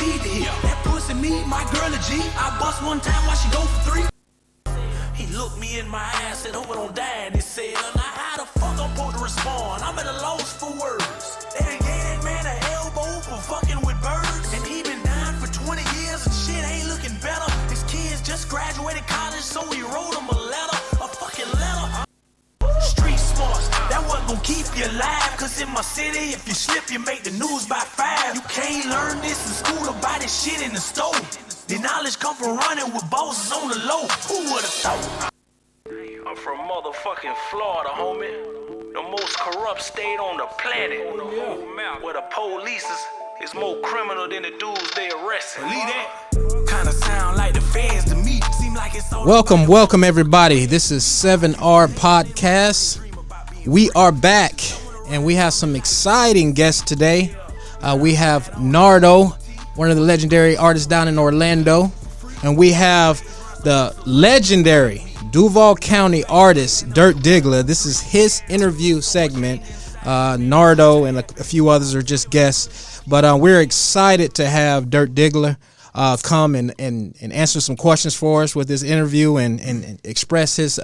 G to hit. That pussy me, my girl a G. I bust one time while she go for 3. He looked me in my eyes, said, hope it don't die. And he said, now how the fuck I'm supposed to respond? I'm at a loss for words. They gave that man an elbow for fucking with birds. And he been dying for 20 years and shit ain't looking better. His kids just graduated college, so he wrote him a letter. A fucking letter. Street smarts, that wasn't gonna keep you alive. Cause in my city, if you slip, you make the news by 5. You can't learn this in school or buy this shit in the store. The knowledge come from running with bosses on the low. Who would've thought? I'm from motherfucking Florida, homie. The most corrupt state on the planet. Where the police is more criminal than the dudes they arresting. Believe that? Kinda sound like the feds to me. Seem like it's all Welcome everybody. This is 7R Podcast. We are back and we have some exciting guests today. We have Nardo, one of the legendary artists down in Orlando, and we have the legendary Duval County artist Dirt Diggla. This is his interview segment. Nardo and a few others are just guests, but we're excited to have Dirt Diggla come and answer some questions for us with this interview and express his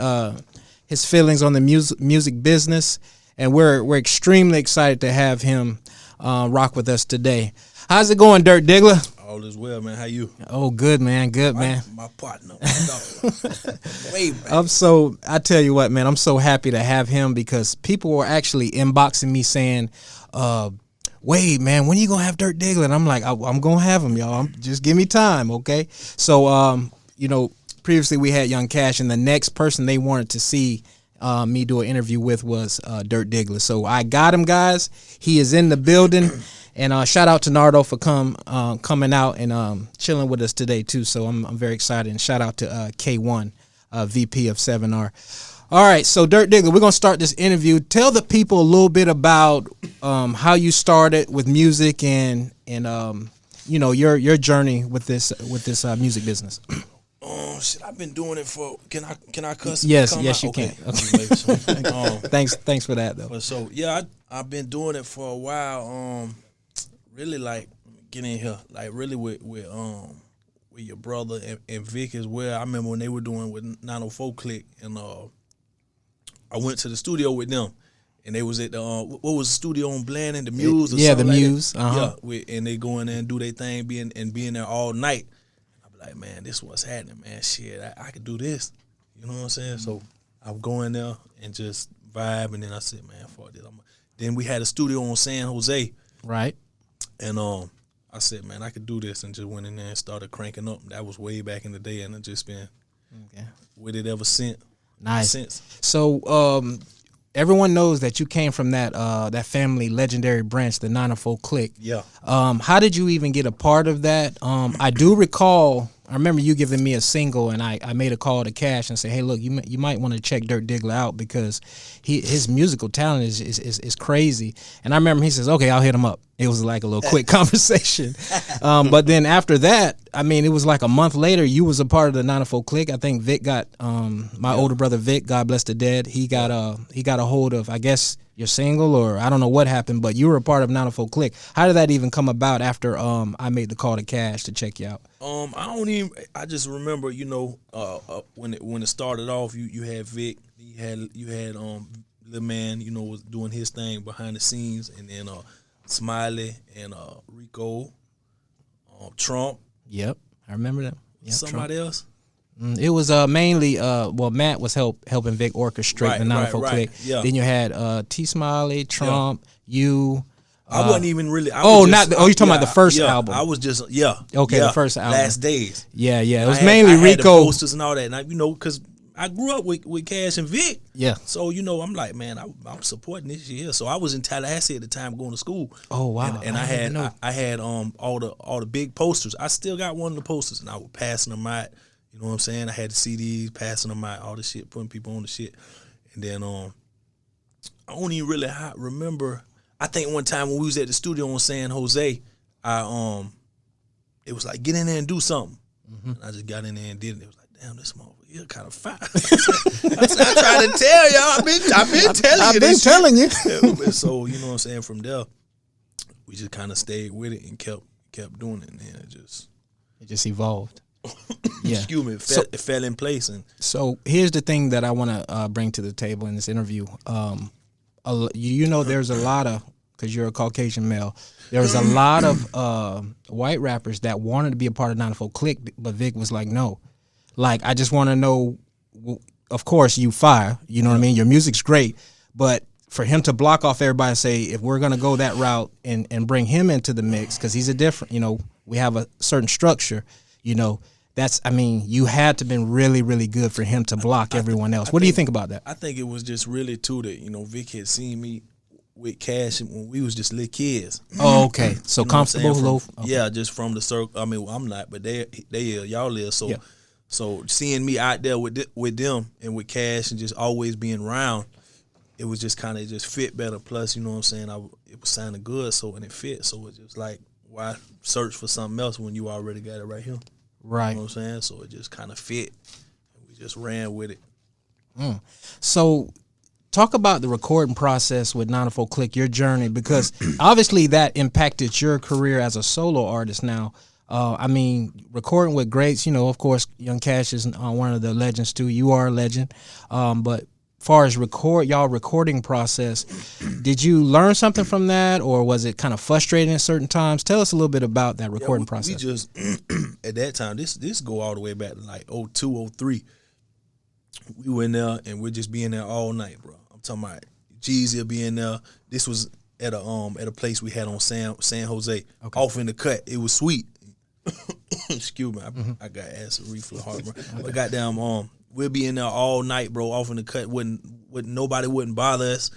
feelings on the music business. And we're extremely excited to have him rock with us today. How's it going, Dirt Diggla? All is well, man. How you? Oh, good, man. Good, man. My partner. My dog. I tell you what, man, I'm so happy to have him because people were actually inboxing me saying, Wade, man, when you going to have Dirt Diggla? And I'm like, I'm going to have him, y'all. Just give me time, okay? So, previously we had Young Cash, and the next person they wanted to see me do an interview with was Dirt Diggla. So I got him, guys. He is in the building. And shout out to Nardo for coming out and chilling with us today too. So I'm very excited. And shout out to K1, VP of 7R. All right, so Dirt Diggla, we're gonna start this interview. Tell the people a little bit about how you started with music and your journey with this music business. Shit, I've been doing it for. Can I cuss? Yes, you okay. can. Okay. Thanks for that though. But so yeah, I've been doing it for a while. Really like getting in here, like really with your brother and Vic as well. I remember when they were doing with 904 Click, and I went to the studio with them, and they was at the what was the studio on Blandon, the Muse? Or yeah, the like Muse. That. Uh-huh. Yeah, and they go in there and do their thing, being there all night. I be like, man, this what's happening, man. Shit, I could do this. You know what I'm saying? So I would go in there and just vibe, and then I said, man, fuck this. Then we had a studio on San Jose, right? And I said, man, I could do this, and just went in there and started cranking up. That was way back in the day, and I just been with it ever since. Nice. So everyone knows that you came from that family legendary branch, the 904 Click. Yeah. How did you even get a part of that? I do recall. I remember you giving me a single, and I made a call to Cash and say, hey, look, you might want to check Dirt Diggla out because his musical talent is crazy. And I remember he says, okay, I'll hit him up. It was like a little quick conversation. But then after that, I mean, it was like a month later, you was a part of the 904 Click. I think Vic got, my older brother Vic, God bless the dead, he got a hold of, I guess, your single, or I don't know what happened, but you were a part of 904 Click. How did that even come about after I made the call to Cash to check you out? I just remember, when it started off, you had Vic, you had Lil Man, was doing his thing behind the scenes, and then Smiley and Rico, Trump. Yep, I remember that. Yep, Somebody Trump. else? It was mainly Matt was helping Vic orchestrate the 904 Click. Yeah. Then you had T Smiley, Trump, you. I wasn't even really. You're talking about the first album. I was just the first album. Last Days. Yeah. It was mainly Rico. Had the posters and all that, and because I grew up with Cash and Vic. Yeah. So I'm like, man, I'm supporting this year. So I was in Tallahassee at the time going to school. Oh wow. And I had all the big posters. I still got one of the posters, and I was passing them out. You know what I'm saying? I had the CDs, passing them out, all the shit, putting people on the shit. And then I don't even really remember. I think one time when we was at the studio in San Jose, it was like, get in there and do something. Mm-hmm. And I just got in there and did it. It was like, damn, this motherfucker, you're kind of fire. I tried to tell y'all. I've been telling you. So, you know what I'm saying, from there, we just kind of stayed with it and kept kept doing it, and then it just evolved. Yeah. Excuse me, it fell in place. And so here's the thing that I want to bring to the table in this interview. There's a lot of, because you're a Caucasian male, there's a lot of white rappers that wanted to be a part of 904 Click, but Vic was like, no. Like, I just want to know, of course, you fire, you know what I mean? Your music's great, but for him to block off everybody and say, if we're going to go that route and bring him into the mix, because he's a different, we have a certain structure, you had to been really, really good for him to block everyone else. What do you think about that? I think it was just really, too, that, Vic had seen me with Cash when we was just little kids. Oh, okay. So comfortable, low. Okay. Yeah, just from the circle. I mean, I'm not, but they y'all is. So, So seeing me out there with them and with Cash and just always being around, it was just kind of just fit better. Plus, you know what I'm saying, it was sounding good, so and it fit. So it's just like, why search for something else when you already got it right here? Right. You know what I'm saying? So it just kind of fit. We just ran with it. So talk about the recording process with 904 Click, your journey, because obviously that impacted your career as a solo artist now. Recording with greats, of course, Young Cash is one of the legends too. You are a legend. But far as y'all recording process, did you learn something from that, or was it kind of frustrating at certain times? Tell us a little bit about that recording process. We just, at that time, this go all the way back to like 02, 03. We went there and we'd just be in there all night, bro. I'm talking about Jeezy will be in there. This was at a place we had on San Jose, off in the cut. It was sweet. Excuse me, I got acid reflux, heartburn. But goddamn, we'll be in there all night, bro, off in the cut. Nobody wouldn't bother us.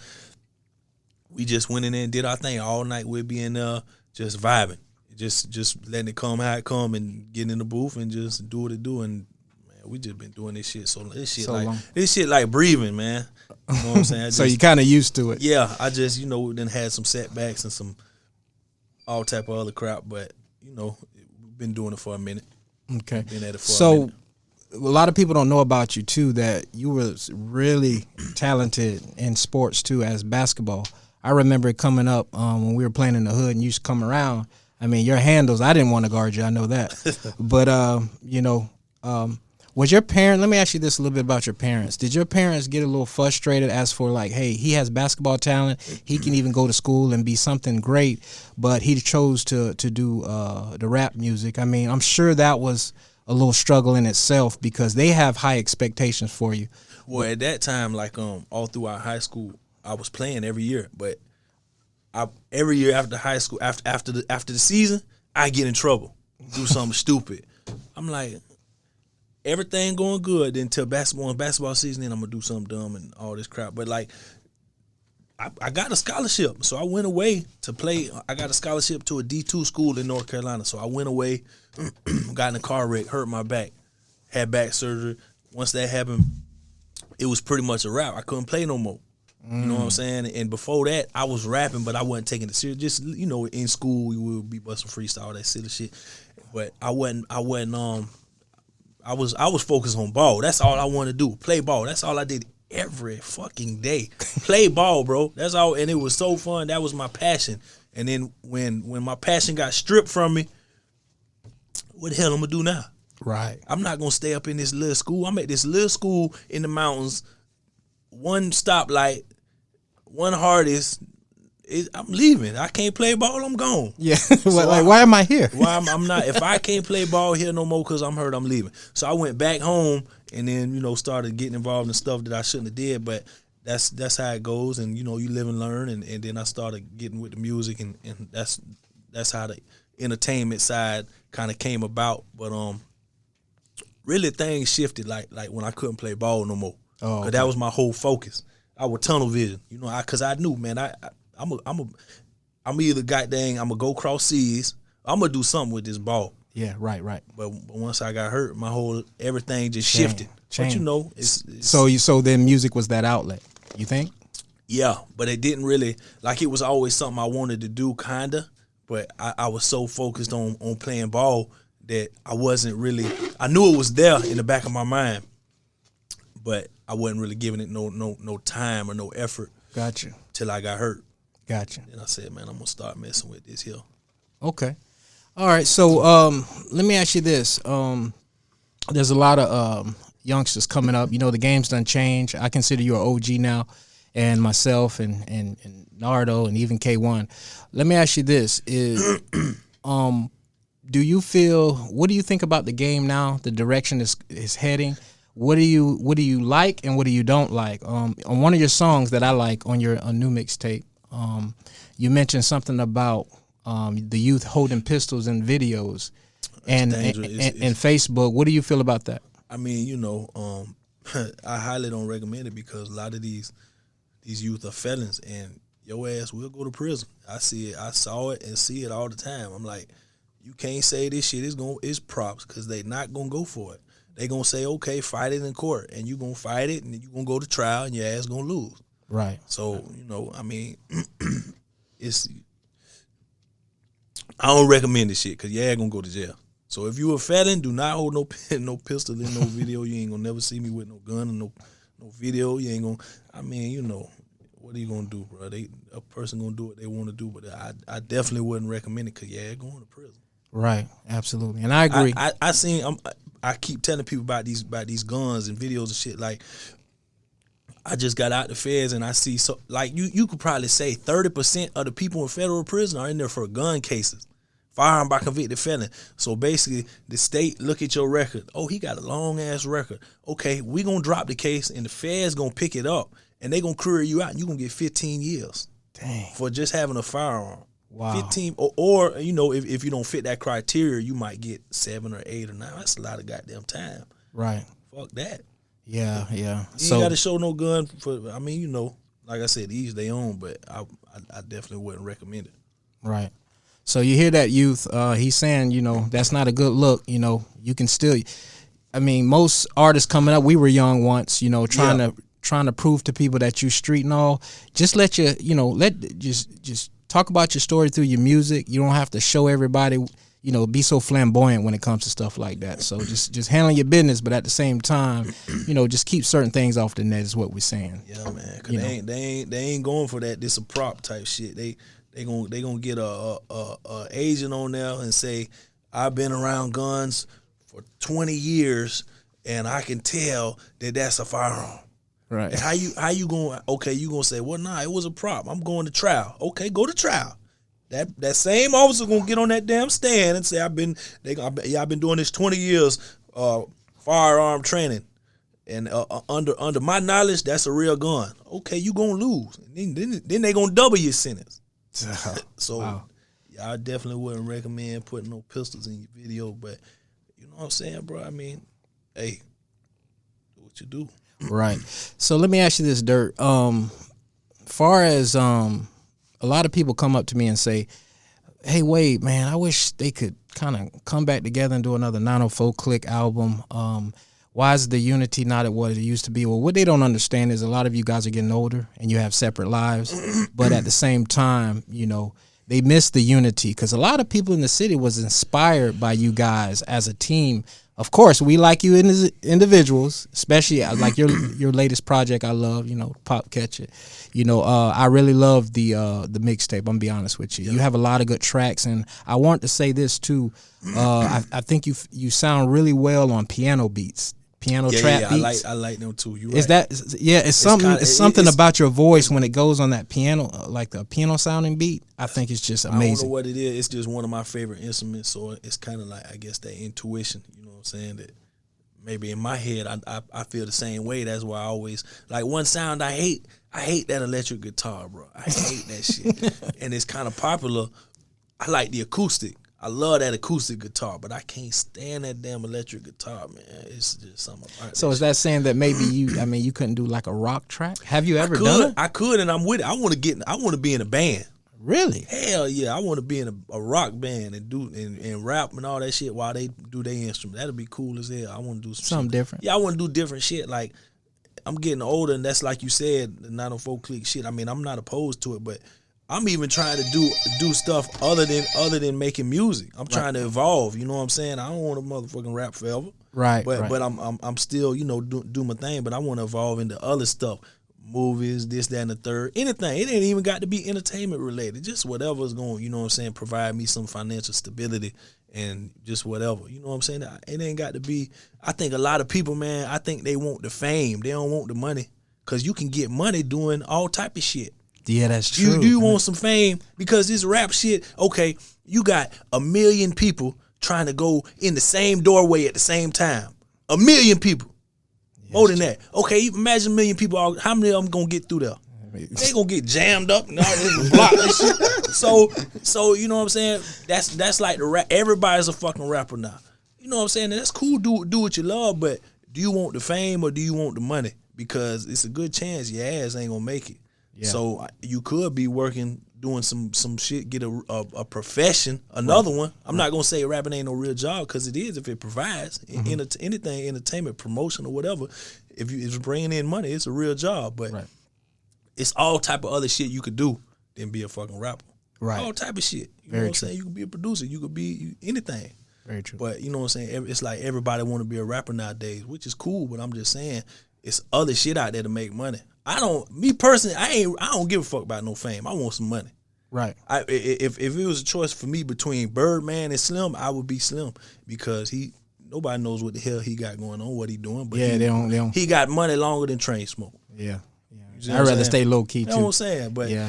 We just went in there and did our thing all night. We'd be in there just vibing, just letting it come how it come, and getting in the booth and just do what it do. And man, we just been doing this shit this shit like breathing, man. You know what I'm saying? So you kind of used to it. Yeah, I just then had some setbacks and some all type of other crap, but we've been doing it for a minute. Okay. Been at it for a minute. A lot of people don't know about you too, that you were really talented in sports too, as basketball. I remember it coming up when we were playing in the hood and you used to come around. I mean, your handles, I didn't want to guard you, I know that. But was your parent, let me ask you this a little bit about your parents. Did your parents get a little frustrated as for like, hey, he has basketball talent, he can even go to school and be something great, but he chose to do the rap music? I mean, I'm sure that was a little struggle in itself because they have high expectations for you. Well, at that time, like all throughout high school, I was playing every year, but every year after high school, after the season, I get in trouble, do something stupid. I'm like, everything going good until basketball season, then I'm gonna do something dumb and all this crap. But like, I got a scholarship, so I went away to play. I got a scholarship to a D2 school in North Carolina, so I went away, got in a car wreck, hurt my back, had back surgery. Once that happened, it was pretty much a wrap. I couldn't play no more. You know what I'm saying? And before that, I was rapping, but I wasn't taking it serious. Just in school, we would be busting freestyle, that silly shit. But I was focused on ball. That's all I wanted to do. Play ball. That's all I did every fucking day. Play ball, bro. That's all. And it was so fun. That was my passion. And then when my passion got stripped from me, what the hell I'm gonna do now? Right. I'm not gonna stay up in this little school. I'm at this little school in the mountains. One stoplight, one hardest. I'm leaving. I can't play ball. I'm gone. Yeah. Why am I here? Why I'm not. If I can't play ball here no more because I'm hurt, I'm leaving. So I went back home and then started getting involved in stuff that I shouldn't have did. But that's how it goes. And you live and learn. And then I started getting with the music, and that's how the entertainment side kind of came about. But really things shifted like when I couldn't play ball no more. Oh, okay. 'Cause that was my whole focus. I was tunnel vision. Because I knew, man, I'm either goddamn, I'm gonna go cross seas, I'm gonna do something with this ball. Yeah, right. But once I got hurt, everything just shifted. Changed. But it's so then music was that outlet, you think? Yeah, but it didn't really, like, it was always something I wanted to do, kinda. But I was so focused on playing ball that I wasn't really. I knew it was there in the back of my mind, but I wasn't really giving it no time or no effort. Gotcha. Till I got hurt. Gotcha. And I said, man, I'm gonna start messing with this here. Okay. All right, so let me ask you this. There's a lot of youngsters coming up. You know, the game's done changed. I consider you an OG now, and myself and Nardo and even K1. Let me ask you this: is do you feel? What do you think about the game now? The direction is heading. What do you like and what do you don't like? On one of your songs that I like on your new mixtape, you mentioned something about the youth holding pistols in videos and Facebook. What do you feel about that? I mean, you know, I highly don't recommend it because a lot of these youth are felons and your ass will go to prison. I see it. I saw it and see it all the time. I'm like, you can't say this shit is props because they not gonna go for it. They gonna say, okay, fight it in court, and you gonna fight it, and you gonna go to trial, and your ass gonna lose. Right. So you know, I mean, I don't recommend this shit because your ass gonna go to jail. So if you a felon, do not hold no pistol in no video. You ain't gonna never see me with no gun or no video. You ain't gonna. I mean, you know, what are you gonna do, bro? A person gonna do what they want to do, but I definitely wouldn't recommend it because your ass going to prison. Right. Absolutely, and I agree. I keep telling people about these guns and videos and shit. Like, I just got out the feds and I see you could probably say 30% of the people in federal prison are in there for gun cases, firearm by convicted felon. So basically, the state look at your record. Oh, he got a long ass record. Okay, we gonna drop the case and the feds gonna pick it up and they gonna clear you out and you gonna get 15 years. Dang. For just having a firearm. Wow. 15 or you know, if you don't fit that criteria, you might get 7 or 8 or 9. That's a lot of goddamn time. Right. Fuck that. Yeah. You ain't got to show no gun for. I mean, you know, like I said, each they own, but I definitely wouldn't recommend it. Right. So you hear that, youth? He's saying, you know, that's not a good look. You know, you can still. I mean, most artists coming up, we were young once. You know, trying to prove to people that you street and all. Just let just talk about your story through your music. You don't have to show everybody, you know, be so flamboyant when it comes to stuff like that. So just handle your business, but at the same time, you know, just keep certain things off the net is what we're saying. Yeah, man. Cause they ain't going for that. This a prop type shit. They gonna get a agent on there and say, I've been around guns for 20 years and I can tell that that's a firearm. Right. And how you going? Okay, you gonna say, well, nah, it was a prop. I'm going to trial. Okay, go to trial. That same officer gonna get on that damn stand and say, I've been doing this 20 years, firearm training, and under my knowledge, that's a real gun. Okay, you gonna lose. And then they gonna double your sentence. So, wow. Yeah, I definitely wouldn't recommend putting no pistols in your video. But you know what I'm saying, bro? I mean, hey, do what you do. Right. So let me ask you this, Dirt. Far as a lot of people come up to me and say, hey, Wade, man, I wish they could kind of come back together and do another 904 Click album. Why is the unity not at what it used to be? Well, what they don't understand is a lot of you guys are getting older and you have separate lives. But at the same time, you know, they miss the unity because a lot of people in the city was inspired by you guys as a team. Of course, we like you as individuals, especially like your latest project. I love, you know, Pop Catch It. You know, I really love the mixtape. I'm gonna be honest with you. You have a lot of good tracks, and I want to say this too. I think you sound really well on piano beats. Trap beats. I like them too. You right. It's something about your voice when it goes on that piano, like the piano sounding beat. I think it's just amazing. I don't know what it is. It's just one of my favorite instruments, so it's kind of like, I guess, that intuition. You know what I'm saying? That maybe in my head I feel the same way. That's why I always like one sound I hate. I hate that electric guitar, bro. I hate that shit. And it's kind of popular. I like the acoustic. I love that acoustic guitar, but I can't stand that damn electric guitar, man. It's just something about So is that saying that maybe you couldn't do like a rock track? Have you ever done it? I could, and I'm with it. I want to be in a band. Really? Hell yeah. I want to be in a rock band and do and rap and all that shit while they do their instrument. That'd be cool as hell. I want to do something different. Yeah, I want to do different shit. Like, I'm getting older, and that's like you said, the 904 Click shit. I mean, I'm not opposed to it, but I'm even trying to do stuff other than making music. I'm trying to evolve. You know what I'm saying? I don't want to motherfucking rap forever. Right. But I'm still, you know, do my thing. But I want to evolve into other stuff, movies, this, that, and the third. Anything. It ain't even got to be entertainment related. Just whatever's going, you know what I'm saying, provide me some financial stability and just whatever. You know what I'm saying? It ain't got to be. I think a lot of people, man, I think they want the fame. They don't want the money. Because you can get money doing all type of shit. Yeah, that's true. You want some fame? Because this rap shit, okay, you got 1 million people trying to go in the same doorway at the same time. 1 million people. More than that. Okay, imagine 1 million people. How many of them gonna get through there? They gonna get jammed up and all this block and shit. So you know what I'm saying? That's like the rap. Everybody's a fucking rapper now. You know what I'm saying? And that's cool. Do what you love, but do you want the fame or do you want the money? Because it's a good chance your ass ain't gonna make it. Yeah. So you could be working, doing some shit, get a profession, another one. I'm not gonna say rapping ain't no real job, because it is if it provides anything, entertainment, promotion, or whatever. If it's bringing in money, it's a real job. But it's all type of other shit you could do than be a fucking rapper. Right. All type of shit. You know what I'm saying? You could be a producer. You could be anything. Very true. But you know what I'm saying? It's like everybody want to be a rapper nowadays, which is cool. But I'm just saying, it's other shit out there to make money. Me personally, I don't give a fuck about no fame. I want some money. Right. If it was a choice for me between Birdman and Slim, I would be Slim, because nobody knows what the hell he got going on, what he doing. But they don't. He got money longer than Train Smoke. Yeah. I'd rather stay low key too. You know what I'm saying? But yeah.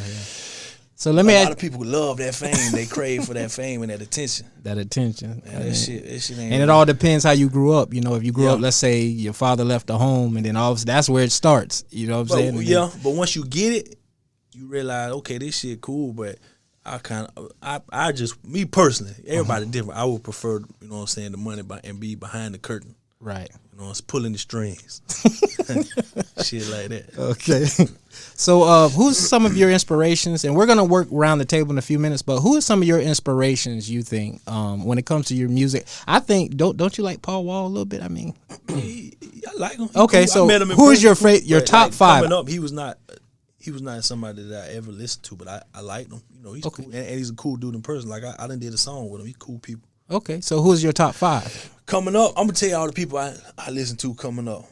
So let me a lot of people love that fame. They crave for that fame and that attention. That attention. Man, that shit ain't. And it all depends how you grew up. You know, if you grew up, let's say your father left the home, and then obviously that's where it starts. You know what I'm saying? But once you get it, you realize, okay, this shit cool, but I just, me personally, everybody different. I would prefer, you know what I'm saying, the money and be behind the curtain. Right. You know, it's pulling the strings. Shit like that. Okay. So who's some of your inspirations? And we're going to work around the table in a few minutes, but who are some of your inspirations, you think, when it comes to your music? I think, don't you like Paul Wall a little bit? I mean. I like him. Okay, so who is your top five? Coming up, he was not somebody that I ever listened to, but I liked him. You know, he's cool. And he's a cool dude in person. Like, I done did a song with him. He's cool people. Okay, so who's your top five? Coming up, I'm gonna tell you all the people I listen to coming up.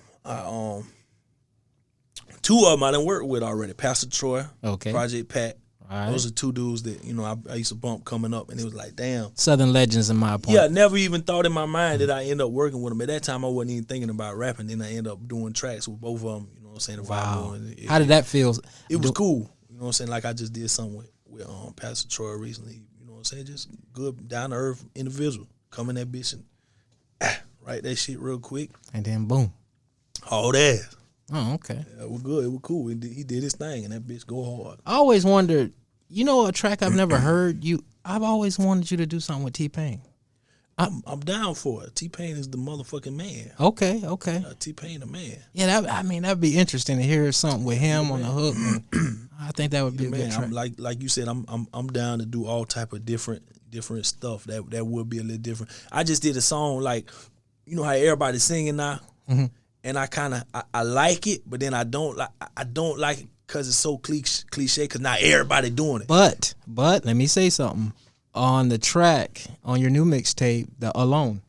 Two of them I done worked with already. Pastor Troy, Project Pat. Right. Those are two dudes that, you know, I used to bump coming up, and it was like, damn. Southern legends in my opinion. Yeah, never even thought in my mind that I end up working with them. At that time, I wasn't even thinking about rapping. Then I ended up doing tracks with both of them. You know what I'm saying? Wow. How did that feel? It was cool. You know what I'm saying? Like, I just did something with Pastor Troy recently. You know what I'm saying? Just good, down to earth individual. Come in that bitch and write that shit real quick. And then boom. All that. Oh, okay. Yeah, it was good. It was cool. He did his thing, and that bitch go hard. I always wondered, you know, a track I've never heard. I've always wanted you to do something with T-Pain. I'm down for it. T-Pain is the motherfucking man. Okay. T-Pain the man. Yeah, that'd be interesting to hear something with him on the hook. And I think that would be a good track. Like you said, I'm down to do all type of different stuff. That would be a little different. I just did a song, like, you know how everybody's singing now, and I like it, but then I don't like it because it's so cliche. Because not everybody doing it. But let me say something. On the track, on your new mixtape, the Alone.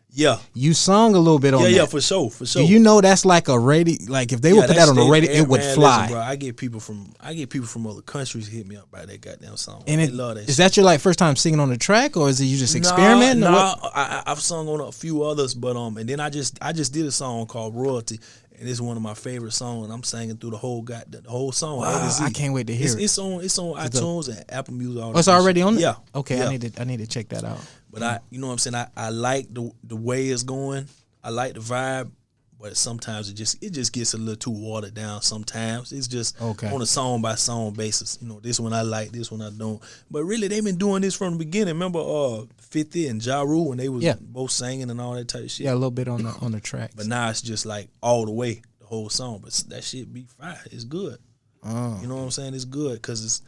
Yeah. You sung a little bit on that. Yeah, for sure. Do you know that's like a radio, like if they would put that on the radio, it would fly. Listen, bro, I get people from other countries hit me up by that goddamn song. And they love that shit. Is that your first time singing on the track, or is it you just experimenting? No, I've sung on a few others, but and then I just did a song called Royalty. And it's one of my favorite songs. I'm singing through the whole song. Wow, I can't wait to hear it. It's on iTunes and Apple Music. It's already on there? Yeah. Okay, yeah. I need to check that out. But you know what I'm saying? I like the way it's going. I like the vibe, but sometimes it just gets a little too watered down. Sometimes it's just on a song by song basis. You know, this one I like, this one I don't. But really, they've been doing this from the beginning. Remember 50 and Ja Rule when they was both singing and all that type of shit. Yeah, a little bit on the track. But now it's just like all the way, the whole song. But that shit be fire. It's good. Oh. You know what I'm saying? It's good because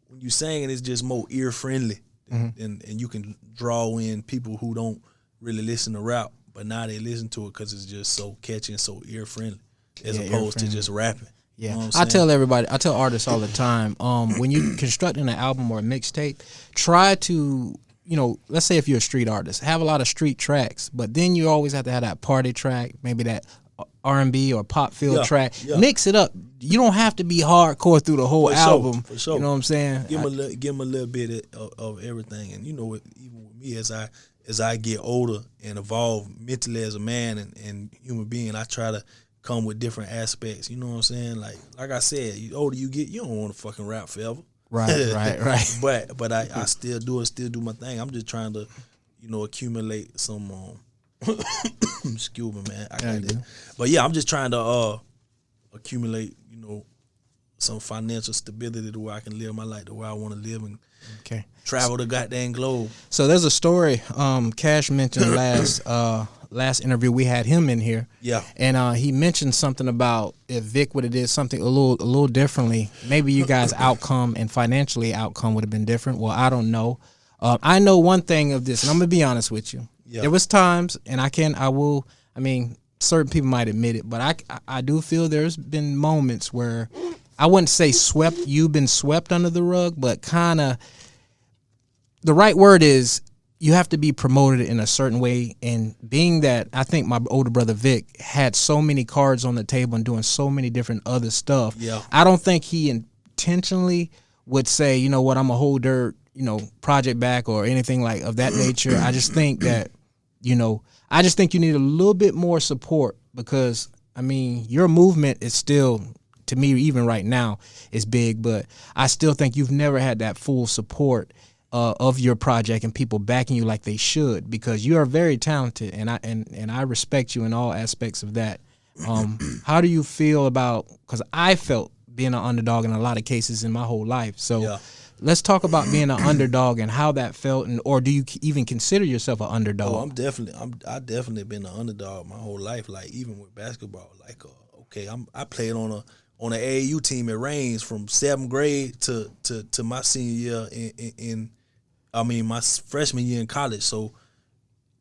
when you singing, it's just more ear friendly, and you can draw in people who don't really listen to rap. But now they listen to it because it's just so catchy and so ear friendly, as opposed to just rapping. Yeah, you know I tell artists all the time, when you constructing an album or a mixtape, try to, you know, let's say if you're a street artist, have a lot of street tracks, but then you always have to have that party track, maybe that R&B or pop feel track. Yeah. Mix it up. You don't have to be hardcore through the whole album. For sure. You know what I'm saying? Give him a little bit of everything, and even with me as I get older and evolve mentally as a man and human being, I try to come with different aspects. You know what I'm saying? Like I said, the older you get, you don't want to fucking rap forever. Right. But I still do my thing. I'm just trying to, accumulate some. Excuse me, man. I got it. But yeah, I'm just trying to accumulate, some financial stability to where I can live my life the way I want to live and travel the goddamn globe. So there's a story. Cash mentioned last interview we had him in here. Yeah. And he mentioned something about if Vic would have did something a little differently, maybe you guys' outcome and financially outcome would have been different. Well, I don't know. I know one thing of this, and I'm gonna be honest with you. Yeah. There was times, and certain people might admit it, but I do feel there's been moments where I wouldn't say you've been swept under the rug, but kind of the right word is you have to be promoted in a certain way. And being that I think my older brother Vic had so many cards on the table and doing so many different other stuff, I don't think he intentionally would say, you know what, I'm a whole dirt, project back or anything like of that nature. I just think that, you need a little bit more support because, your movement is still, to me, even right now, is big, but I still think you've never had that full support of your project and people backing you like they should because you are very talented and I respect you in all aspects of that. How do you feel about, because I felt being an underdog in a lot of cases in my whole life. So let's talk about being an underdog and how that felt, or do you even consider yourself an underdog? Oh, I definitely been an underdog my whole life. Like even with basketball, like I played on an AAU team at Reigns from 7th grade to my senior year my freshman year in college. So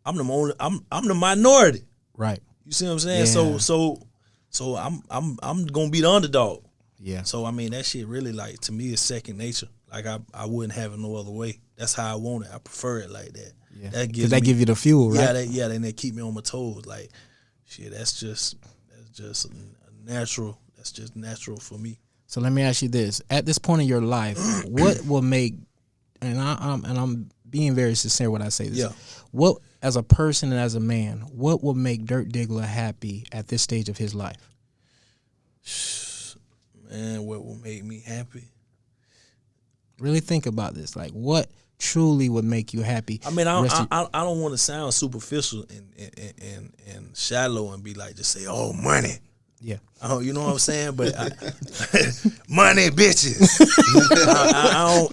I'm the minority. Right. You see what I'm saying? Yeah. So I'm gonna be the underdog. Yeah. So that shit really, like, to me is second nature. Like I wouldn't have it no other way. That's how I want it. I prefer it like that. Yeah. Because that give you the fuel, right? And they keep me on my toes. Like, shit, that's just natural. That's just natural for me. So let me ask you this: at this point in your life, what will make? And I'm being very sincere when I say this. Yeah. What, as a person and as a man, what will make Dirt Diggla happy at this stage of his life? Man, what will make me happy? Really think about this. Like, what truly would make you happy? I don't want to sound superficial and shallow and be like, just say, oh, money. Yeah. Oh, you know what I'm saying? But money, bitches.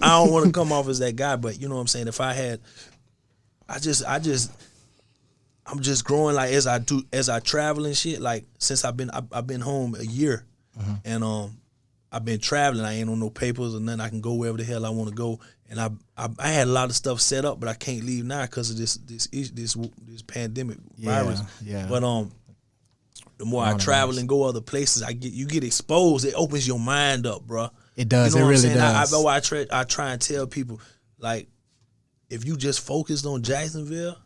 I don't want to come off as that guy, but you know what I'm saying? If I had, I'm just growing, like, as I travel and shit. Like, since I've been home a year, and I've been traveling. I ain't on no papers or nothing. I can go wherever the hell I want to go. And I had a lot of stuff set up, but I can't leave now because of this pandemic virus. Yeah. But the more I travel and go other places, you get exposed. It opens your mind up, bro. It does. You know it really does. I try and tell people, like, if you just focused on Jacksonville,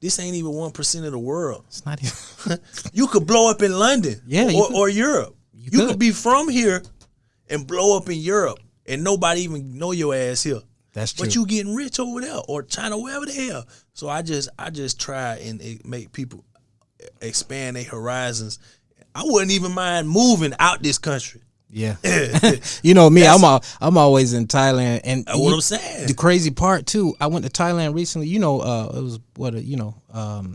this ain't even 1% of the world. It's not even. You could blow up in London, or Europe. You could be from here and blow up in Europe, and nobody even know your ass here. That's true. But you getting rich over there, or China, wherever the hell. So I just try and make people expand their horizons. I wouldn't even mind moving out this country. Yeah. You know me, I'm always in Thailand, and that's what I'm saying. The crazy part too, I went to Thailand recently. It was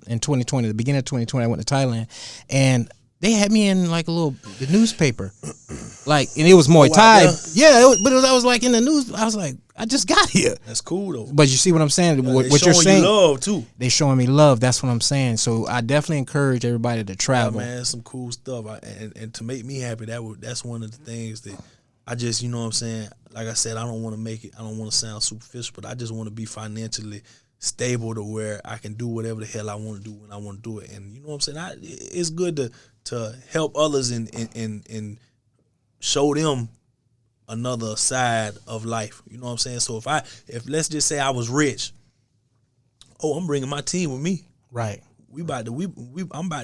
in 2020, the beginning of 2020, I went to Thailand, and they had me in like the newspaper, like, and it was Muay Thai. I was like in the news. I was like, I just got here. That's cool though. But you see what I'm saying? What you're saying? You love too. They showing me love. That's what I'm saying. So I definitely encourage everybody to travel. Yeah, man, some cool stuff. And to make me happy, that's one of the things that I just, you know what I'm saying. Like I said, I don't want to make it. I don't want to sound superficial, but I just want to be financially stable to where I can do whatever the hell I want to do when I want to do it. And you know what I'm saying? It's good to help others and show them another side of life. You know what I'm saying? So if let's just say I was rich, I'm bringing my team with me. Right. I'm about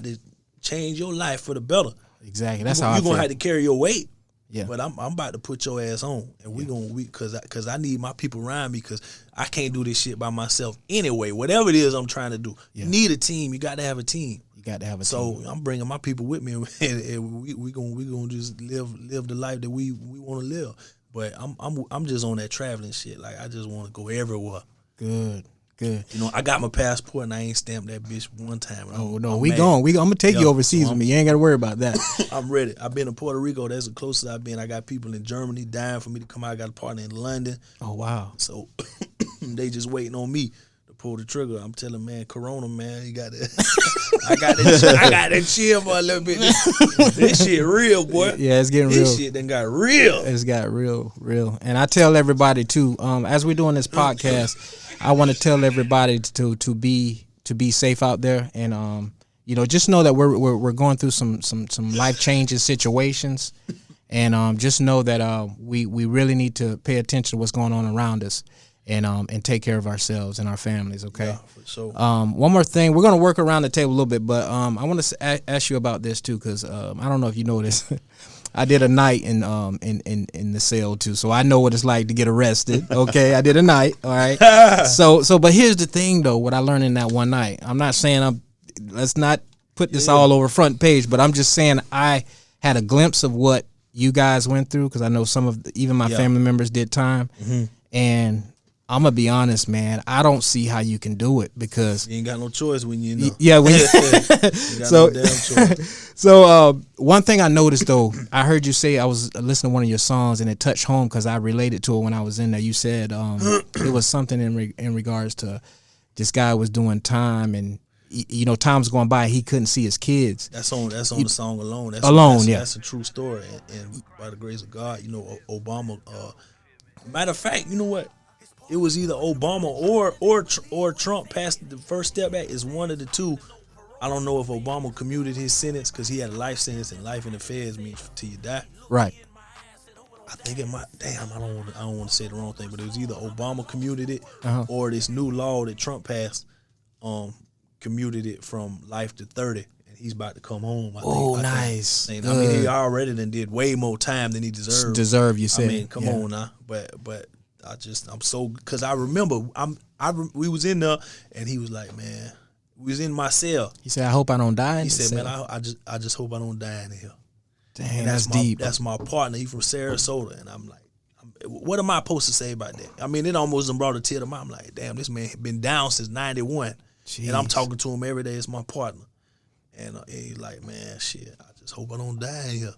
to change your life for the better. Exactly. That's how I feel. You're gonna have to carry your weight. Yeah. But I'm about to put your ass on, and cause I need my people around me, cause I can't do this shit by myself anyway. Whatever it is I'm trying to do, you need a team. You got to have a team. You got to have a team. So I'm bringing my people with me, and we gonna just live the life that we want to live. But I'm just on that traveling shit. Like I just want to go everywhere. Good. You know, I got my passport and I ain't stamped that bitch one time. I'm gonna take you overseas with me. You ain't gotta worry about that. I'm ready. I've been to Puerto Rico. That's the closest I've been. I got people in Germany dying for me to come out. I got a partner in London. Oh wow. So they just waiting on me to pull the trigger. I'm telling man, Corona, man, you got to I got that chill for a little bit. This shit real, boy. Yeah, it's getting real. This shit done got real. It's got real. And I tell everybody too, as we're doing this podcast, I want to tell everybody to be safe out there, and just know that we're going through some life changing situations, and just know that we really need to pay attention to what's going on around us, and take care of ourselves and our families. Okay. Yeah, for sure. One more thing, we're gonna work around the table a little bit, but I want to ask you about this too, because I don't know if you know this. I did a night in the cell too, so I know what it's like to get arrested. Okay, I did a night. All right. But here's the thing though. What I learned in that one night. I'm not saying let's not put this all over front page, but I'm just saying I had a glimpse of what you guys went through, because I know even my family members did time, and I'm gonna be honest, man. I don't see how you can do it, because you ain't got no choice when you know. Yeah, when you got no damn choice. So one thing I noticed though, I heard you say, I was listening to one of your songs and it touched home because I related to it when I was in there. You said it was something in regards to this guy was doing time, and time's going by, he couldn't see his kids. That's on the song Alone. That's a true story, and by the grace of God, Obama. Matter of fact, you know what? It was either Obama or Trump passed the First Step Act. It's one of the two. I don't know if Obama commuted his sentence, because he had a life sentence, and life in the feds means till you die. Right. I think it might. Damn, I don't want to say the wrong thing, but it was either Obama commuted it, or this new law that Trump passed, commuted it from life to 30, and he's about to come home. Nice. I mean, he already did way more time than he deserved. You said. I mean, come on now, but. I'm so, because I remember we was in there, and he was like, man, we was in my cell. He said, I hope I don't die. He said, man, I just hope I don't die in here. Damn, that's deep. That's my partner. He from Sarasota, and I'm like, what am I supposed to say about that? I mean, it almost brought a tear to my. I'm like, damn, this man been down since '91, and I'm talking to him every day. It's my partner, and he's like, man, shit, I just hope I don't die in here.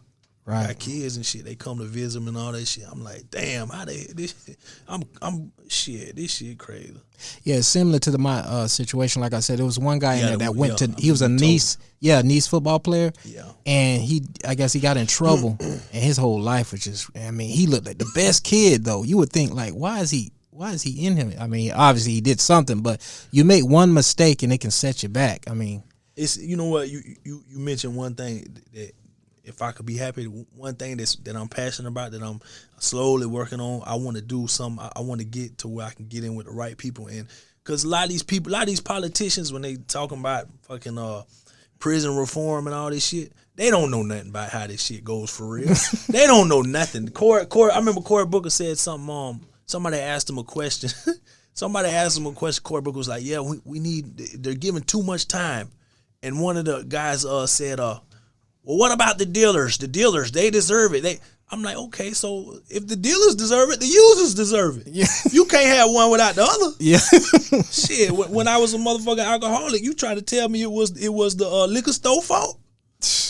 Right. Got kids and shit. They come to visit them and all that shit. I'm like, damn, how they this? This shit crazy. Yeah, it's similar to my situation. Like I said, there was one guy in there that went to. He was a Nice football player. Yeah. And I guess he got in trouble, and his whole life was just. I mean, he looked like the best kid though. You would think like, why is he in him? I mean, obviously he did something, but you make one mistake and it can set you back. I mean, it's what you mentioned one thing that. If I could be happy, one thing that I'm passionate about, that I'm slowly working on, I want to do something. I want to get to where I can get in with the right people, and because a lot of these politicians, when they talking about fucking prison reform and all this shit, they don't know nothing about how this shit goes for real. They don't know nothing. I remember Cory Booker said something. Somebody asked him a question. Cory Booker was like, "Yeah, we need. They're giving too much time," and one of the guys said, well, what about the dealers? The dealers, they deserve it. I'm like, okay, so if the dealers deserve it, the users deserve it. Yeah. You can't have one without the other. Yeah. Shit, when I was a motherfucking alcoholic, you tried to tell me it was the liquor store fault?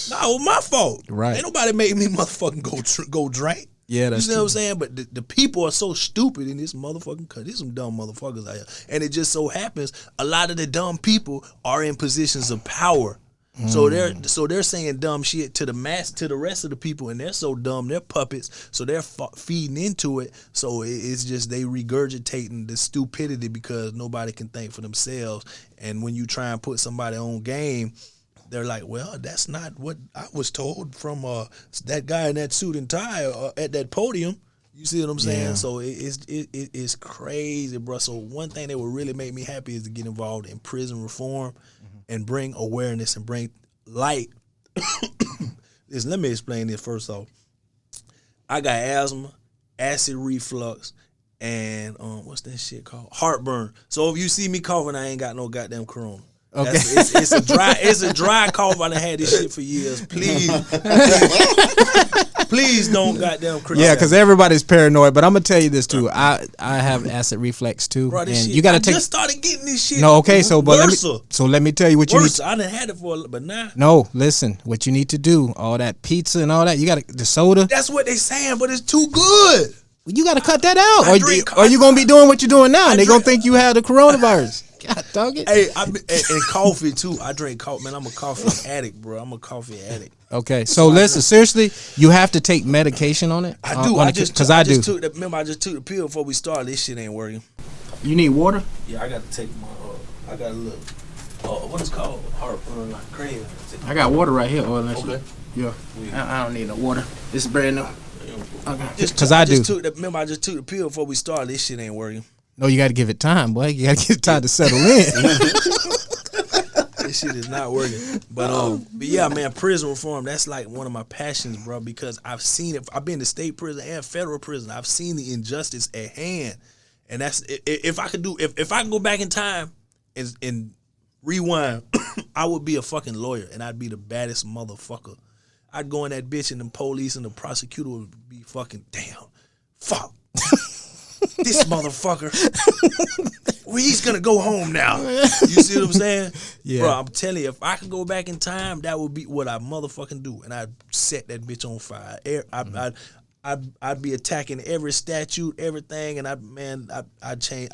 No, it was my fault. Right. Ain't nobody made me motherfucking go drink. Yeah, that's you know what I'm saying? But the people are so stupid in this motherfucking country. There's some dumb motherfuckers out here. And it just so happens a lot of the dumb people are in positions of power. So they're saying dumb shit to the rest of the people, and they're so dumb, they're puppets, so they're feeding into it. So it's just they regurgitating the stupidity because nobody can think for themselves. And when you try and put somebody on game, they're like, well, that's not what I was told from that guy in that suit and tie at that podium. You see what I'm saying? Yeah. So it's crazy, bro. So one thing that would really make me happy is to get involved in prison reform and bring awareness and bring light let me explain this first off. I got asthma, acid reflux, and what's that shit called? Heartburn. So if you see me coughing, I ain't got no goddamn corona. Okay, it's a dry cough. I done had this shit for years. Please don't goddamn criticize. Yeah, because everybody's paranoid. But I'm gonna tell you this too. I have acid reflux too, bro, and shit, you gotta I take. Just started getting this shit. No, okay, so but let me tell you what you need. I done had it but now. No, listen. What you need to do, all that pizza and all that. You got the soda. That's what they saying, but it's too good. You got to cut that out, or you gonna be doing what you're doing now. And they gonna think you have the coronavirus. God dog it. Hey, and coffee too. I drink coffee, man. I'm a coffee addict, bro. I'm a coffee addict. Okay, so listen, seriously, you have to take medication on it. I do. I just took the pill before we started. This shit ain't working. You need water? Yeah, I got to take my. I got a little. What is called heartburn, like cream. I got water right here. Okay. Yeah. I don't need no water. It's brand new. Okay. Because I just took the pill before we started. This shit ain't working. No, you got to give it time, boy. You got to give it time to settle in. This shit is not working. But yeah, man, prison reform, that's like one of my passions, bro, because I've seen it. I've been to state prison and federal prison. I've seen the injustice at hand. And that's if I could go back in time and rewind, I would be a fucking lawyer and I'd be the baddest motherfucker. I'd go in that bitch and the police and the prosecutor would be fucking fuck. This motherfucker, he's gonna go home now. You see what I'm saying? Yeah. Bro, I'm telling you, if I could go back in time, that would be what I motherfucking do, and I'd set that bitch on fire. I'd be attacking every statute, everything, and I'd change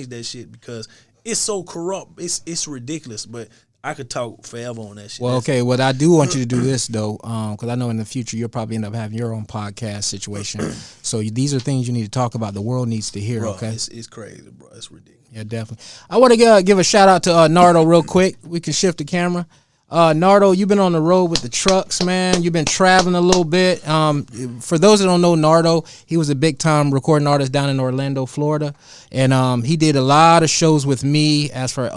that shit because it's so corrupt. It's ridiculous, but I could talk forever on that shit. Well, okay. What I do want you to do this though, because I know in the future you'll probably end up having your own podcast situation. So these are things you need to talk about. The world needs to hear. Bro, okay, it's crazy, bro. It's ridiculous. Yeah, definitely. I want to give a shout out to Nardo real quick. We can shift the camera. Nardo, you've been on the road with the trucks, man. You've been traveling a little bit. For those that don't know Nardo, he was a big time recording artist down in Orlando, Florida. And he did a lot of shows with me as for,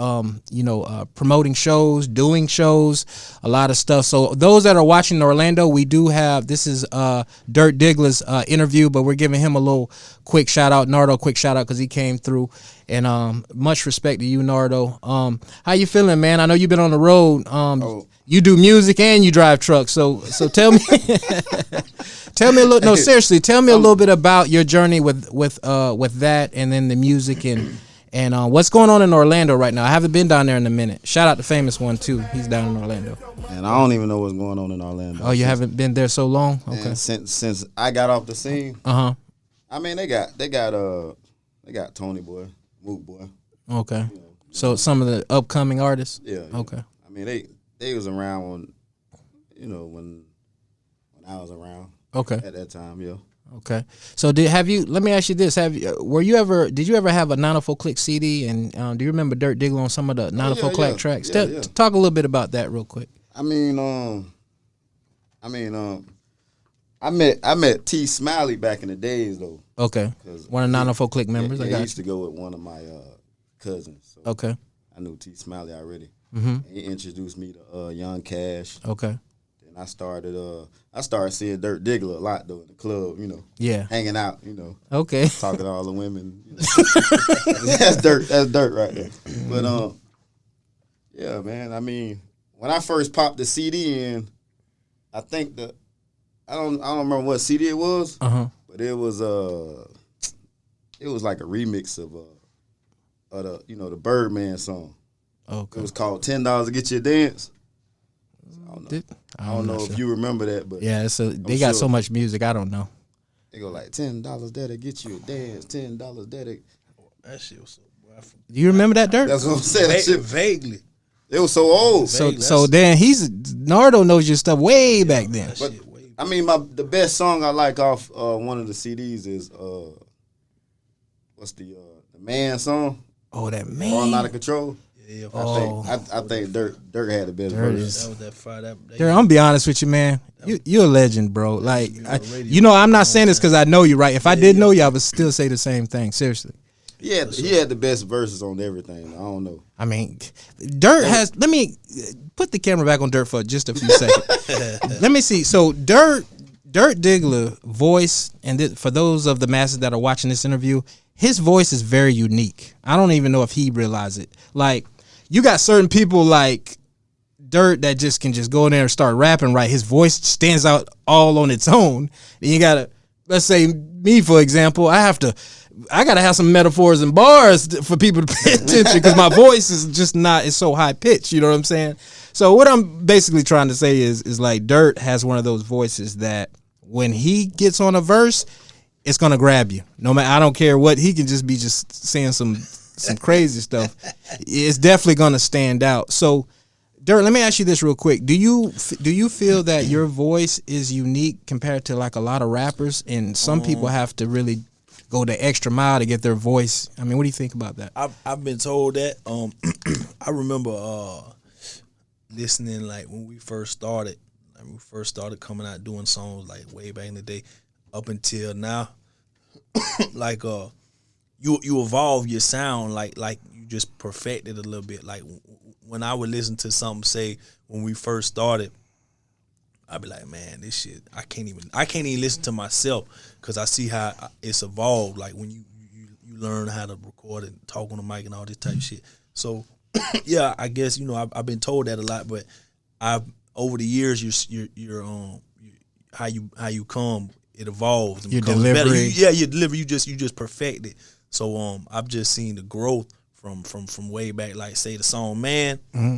promoting shows, doing shows, a lot of stuff. So those that are watching in Orlando, we do have, this is Dirt Diggla's interview, but we're giving him a little quick shout out, Nardo, quick shout out because he came through. And much respect to you, Nardo. How you feeling, man? I know you've been on the road. You do music and you drive trucks. So tell me, tell me a little. No, seriously, tell me a little bit about your journey with that, and then the music and what's going on in Orlando right now. I haven't been down there in a minute. Shout out to Famous One too. He's down in Orlando. And I don't even know what's going on in Orlando. Oh, you haven't been there so long? Okay. And since I got off the scene. I mean, they got Tony Boy. Moot Boy. Okay. You know, so some of the upcoming artists? Yeah. Okay. I mean, they was around when I was around. Okay. At that time, yeah. Okay. So let me ask you this, did you ever have a 904 Click CD, and do you remember Dirt Diggla on some of the 904 Click tracks? Yeah. Talk a little bit about that real quick. I met T Smiley back in the days though. Okay. One of the 904 Click members. I used to go with one of my cousins. So okay. I knew T Smiley already. Mm-hmm. He introduced me to Young Cash. Okay. Then I started seeing Dirt Diggla a lot though in the club, Yeah. Hanging out, Okay. Talking to all the women. That's dirt right there. But yeah, man, I mean, when I first popped the CD in, I think I don't remember what CD it was, but it was like a remix of the Birdman song. Okay. It was called $10 to Get You a Dance. I don't know if you remember that, but yeah, they got so much music. I don't know. They go like $10 that'll get you a dance, $10 that'll. That shit was so. Do you remember that, Dirt? That's what I'm saying. That shit vaguely. It was so old. So then Nardo knows your stuff way back then. But I mean, the best song I like off one of the CDs is what's the Man song? Oh, that Man. All Out of Control. Yeah, I think Dirt had the best version. That was that fire. Dirt, I'm gonna be honest with you, man. You're a legend, bro. Like, I'm not saying this because I know you, right? If I did know you, I would still say the same thing. Seriously. He had the best verses on everything. I don't know. I mean, Dirt has. Let me put the camera back on Dirt for just a few seconds. Let me see. So Dirt Diggla voice, and for those of the masses that are watching this interview, his voice is very unique. I don't even know if he realized it. Like, you got certain people like Dirt that just can just go in there and start rapping, right? His voice stands out all on its own. And you gotta, let's say me, for example, I gotta have some metaphors and bars for people to pay attention because my voice is just not, it's so high pitched, you know what I'm saying? So what I'm basically trying to say is like Dirt has one of those voices that when he gets on a verse, it's gonna grab you. No matter, I don't care what, he can just be just saying some crazy stuff. It's definitely gonna stand out. So Dirt, let me ask you this real quick. Do you feel that your voice is unique compared to like a lot of rappers, and some people have to really go the extra mile to get their voice? I mean, what do you think about that? I've been told that. I remember listening like when we first started. Like, we first started coming out doing songs like way back in the day, up until now. Like you evolve your sound, like you just perfect it a little bit. Like when I would listen to something, say when we first started, I'd be like, man, this shit, I can't even listen to myself because I see how it's evolved. Like when you learn how to record and talk on the mic and all this type of shit. So yeah, I guess I've been told that a lot, but over the years you're how you come, it evolves. And your delivery, your delivery, you just perfect it. So I've just seen the growth from way back. Like say the song Man. Mm-hmm.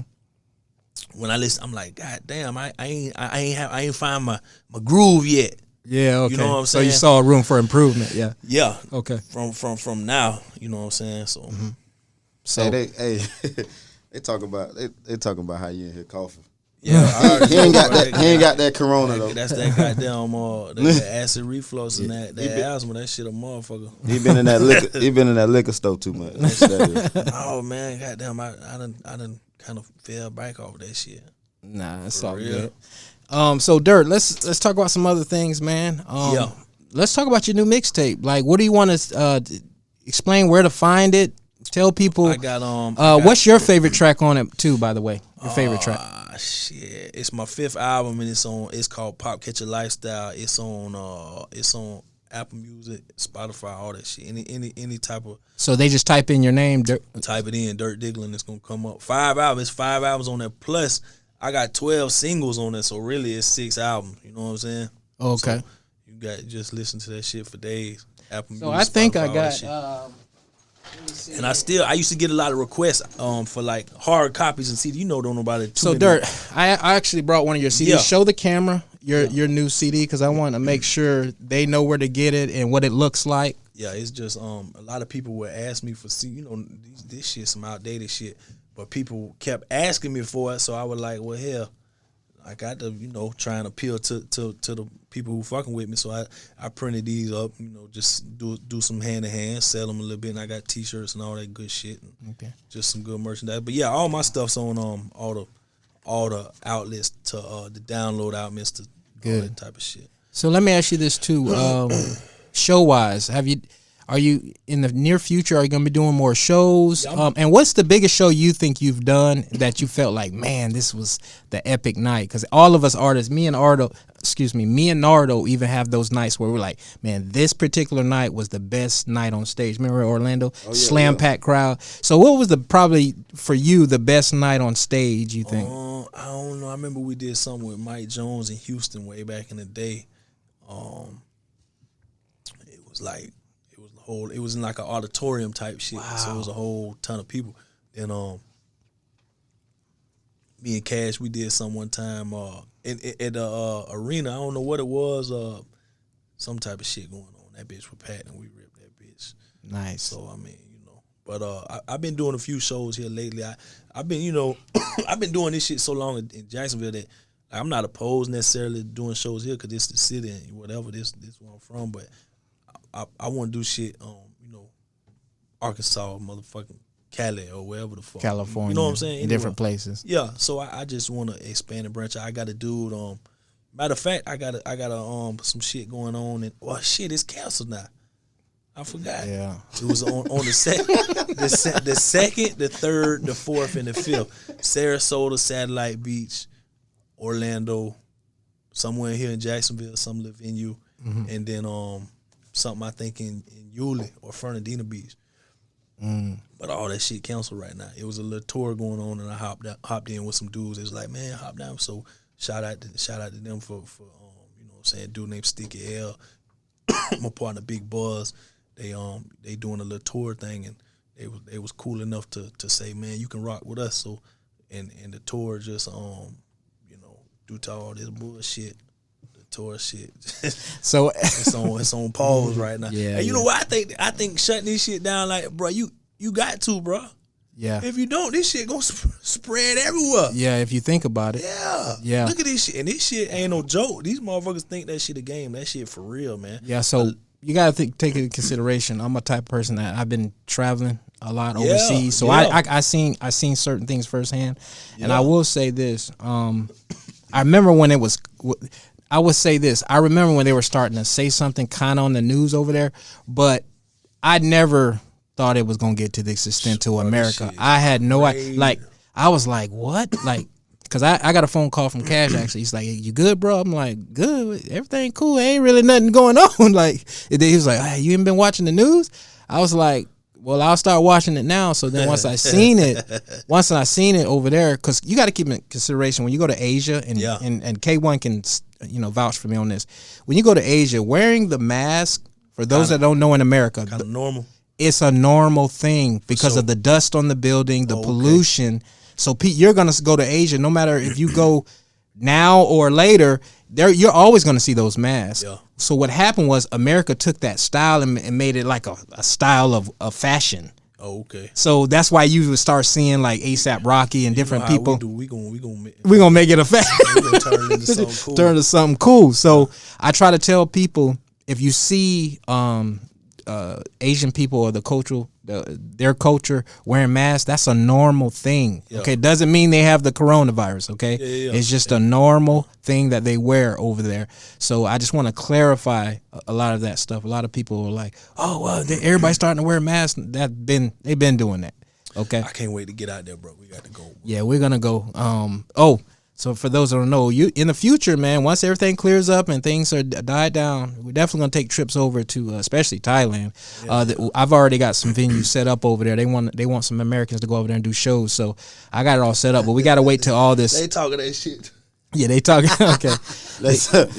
When I listen, I'm like, God damn, I ain't find my groove yet. Yeah, okay. You know what I'm saying? So you saw a room for improvement. Yeah. Yeah. Okay. From now, you know what I'm saying? So, So they talk about how you in here coughing. yeah, He ain't got that corona though. That's that goddamn that acid reflux and that asthma. That shit a motherfucker. He been in that liquor store too much. That's that. Oh man, goddamn, I done kind of fell back off that shit. Nah, it's all real. good. So Dirt, let's talk about some other things, man. Yeah. Let's talk about your new mixtape. Like, what do you want to explain where to find it? Tell people. I got what's your favorite track on it too? By the way, your favorite track. Shit, it's my 5th album and it's called Pop Catcher Lifestyle. It's on Apple Music, Spotify, all that shit. Any type of. So they just type in your name, Dirt. Type it in, Dirt Diggla, and it's gonna come up. 5 albums. 5 albums on there. Plus, I got 12 singles on there. So really, it's 6 albums. You know what I'm saying? Okay. So you got just listen to that shit for days. Apple So Music, I think Spotify, I all that shit. got. And I used to get a lot of requests for like hard copies and CD. Don't know about it. So Dirt, I actually brought one of your CDs. Yeah. Show the camera your new CD because I want to make sure they know where to get it and what it looks like. Yeah, it's just a lot of people would ask me for this shit, some outdated shit, but people kept asking me for it, so I was like, well, hell, I got to try and appeal to the people who fucking with me, so I printed these up, just do some hand to hand, sell them a little bit, and I got T-shirts and all that good shit, and just some good merchandise. But yeah, all my stuff's on all the outlets to the download outlets to all that type of shit. So let me ask you this too. Show wise, are you in the near future? Are you gonna be doing more shows? And what's the biggest show you think you've done that you felt like, man, this was the epic night? Because all of us artists, me and Nardo, even have those nights where we're like, man, this particular night was the best night on stage. Remember Orlando? Slam packed crowd. So what was probably for you the best night on stage? You think? I don't know. I remember we did something with Mike Jones in Houston way back in the day. It was in like an auditorium type shit. Wow. So it was a whole ton of people. And me and Cash, we did some one time at the arena. I don't know what it was. Some type of shit going on. That bitch was packed and we ripped that bitch. Nice. So I mean, but I've been doing a few shows here lately. I've been I've been doing this shit so long in Jacksonville that I'm not opposed necessarily to doing shows here because it's the city and whatever. This where I'm from, but I want to do shit Arkansas, motherfucking Cali or wherever the fuck. California. You know what I'm saying? In different places. Yeah. So I just want to expand and branch out. I got a dude. Matter of fact, I got some shit going on and shit, it's canceled now. I forgot. Yeah. It was on the second, the third, the fourth, and the fifth. Sarasota, Satellite Beach, Orlando, somewhere here in Jacksonville, some little venue, and then something I think in Yulee or Fernandina Beach. But all that shit canceled right now. It was a little tour going on, and I hopped in with some dudes. It was like, man, hop down. So shout out to them for you know what I'm saying, dude named Sticky L, my partner Big Buzz. They doing a little tour thing, and they was cool enough to say, man, you can rock with us. So and the tour just you know, due to all this bullshit, the tour shit So it's on pause right now. Yeah, and you know what I think shutting this shit down, like, bro, you got to, bro. yeah. If you don't, this shit gonna spread everywhere. Yeah, if you think about it. Yeah. Look at this shit, and this shit ain't no joke. These motherfuckers think that shit a game. That shit for real, man. Yeah, so you got to take into consideration. I'm a type of person that I've been traveling a lot overseas, so I seen certain things firsthand, and I will say this. I remember when it was. I would say this. I remember when they were starting to say something kind of on the news over there, but I never thought it was gonna get to this extent to America. I had no idea. Like, I was like, what? Like, because I got a phone call from Cash, actually. He's like, you good, bro? I'm like, good. Everything cool. Ain't really nothing going on. Like, and then he was like, hey, you ain't been watching the news? I was like, well, I'll start watching it now. So then once I seen it over there, because you got to keep in consideration when you go to Asia, and K1 can, you know, vouch for me on this. When you go to Asia, wearing the mask, for those that don't know in America, Kind of normal. it's a normal thing because of the dust on the building, the pollution. So you're going to go to Asia, no matter if you go now or later, you're always going to see those masks. Yeah. So what happened was America took that style and made it like a style of fashion. Oh, okay. So that's why you would start seeing like A$AP Rocky and different people. We gonna make it a fashion. We gonna turn it into something cool. Turn to something cool. So I try to tell people, if you see Asian people or their culture wearing masks, that's a normal thing. Yeah. Okay, doesn't mean they have the coronavirus. Okay, it's just a normal thing that they wear over there. So I just want to clarify a lot of that stuff. A lot of people are like, "Oh, well, everybody's starting to wear masks." They've been doing that. Okay, I can't wait to get out there, bro. We got to go. Yeah, we're gonna go. So for those that don't know, you in the future, man, once everything clears up and things are died down, we're definitely gonna take trips over to, especially Thailand. I've already got some venues set up over there. They want some Americans to go over there and do shows. So I got it all set up, but we gotta wait till all this. They talking that shit. Yeah, they talking. Okay,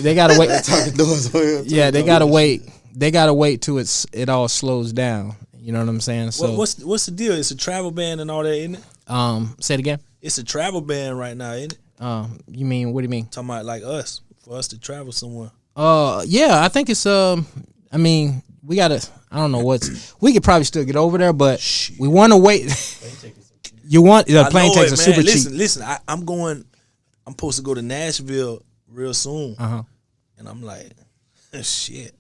they gotta wait. Yeah, they gotta wait. They gotta wait till it all slows down. You know what I'm saying? So what's the deal? It's a travel ban and all that, isn't it? Say it again. It's a travel ban right now, isn't it? You mean, what do you mean? Talking about like for us to travel somewhere. Yeah, I think it's I mean, we gotta. I don't know we could probably still get over there, but we want to wait. You want the plane tickets are super cheap. Listen, I'm supposed to go to Nashville real soon, and I'm like, shit,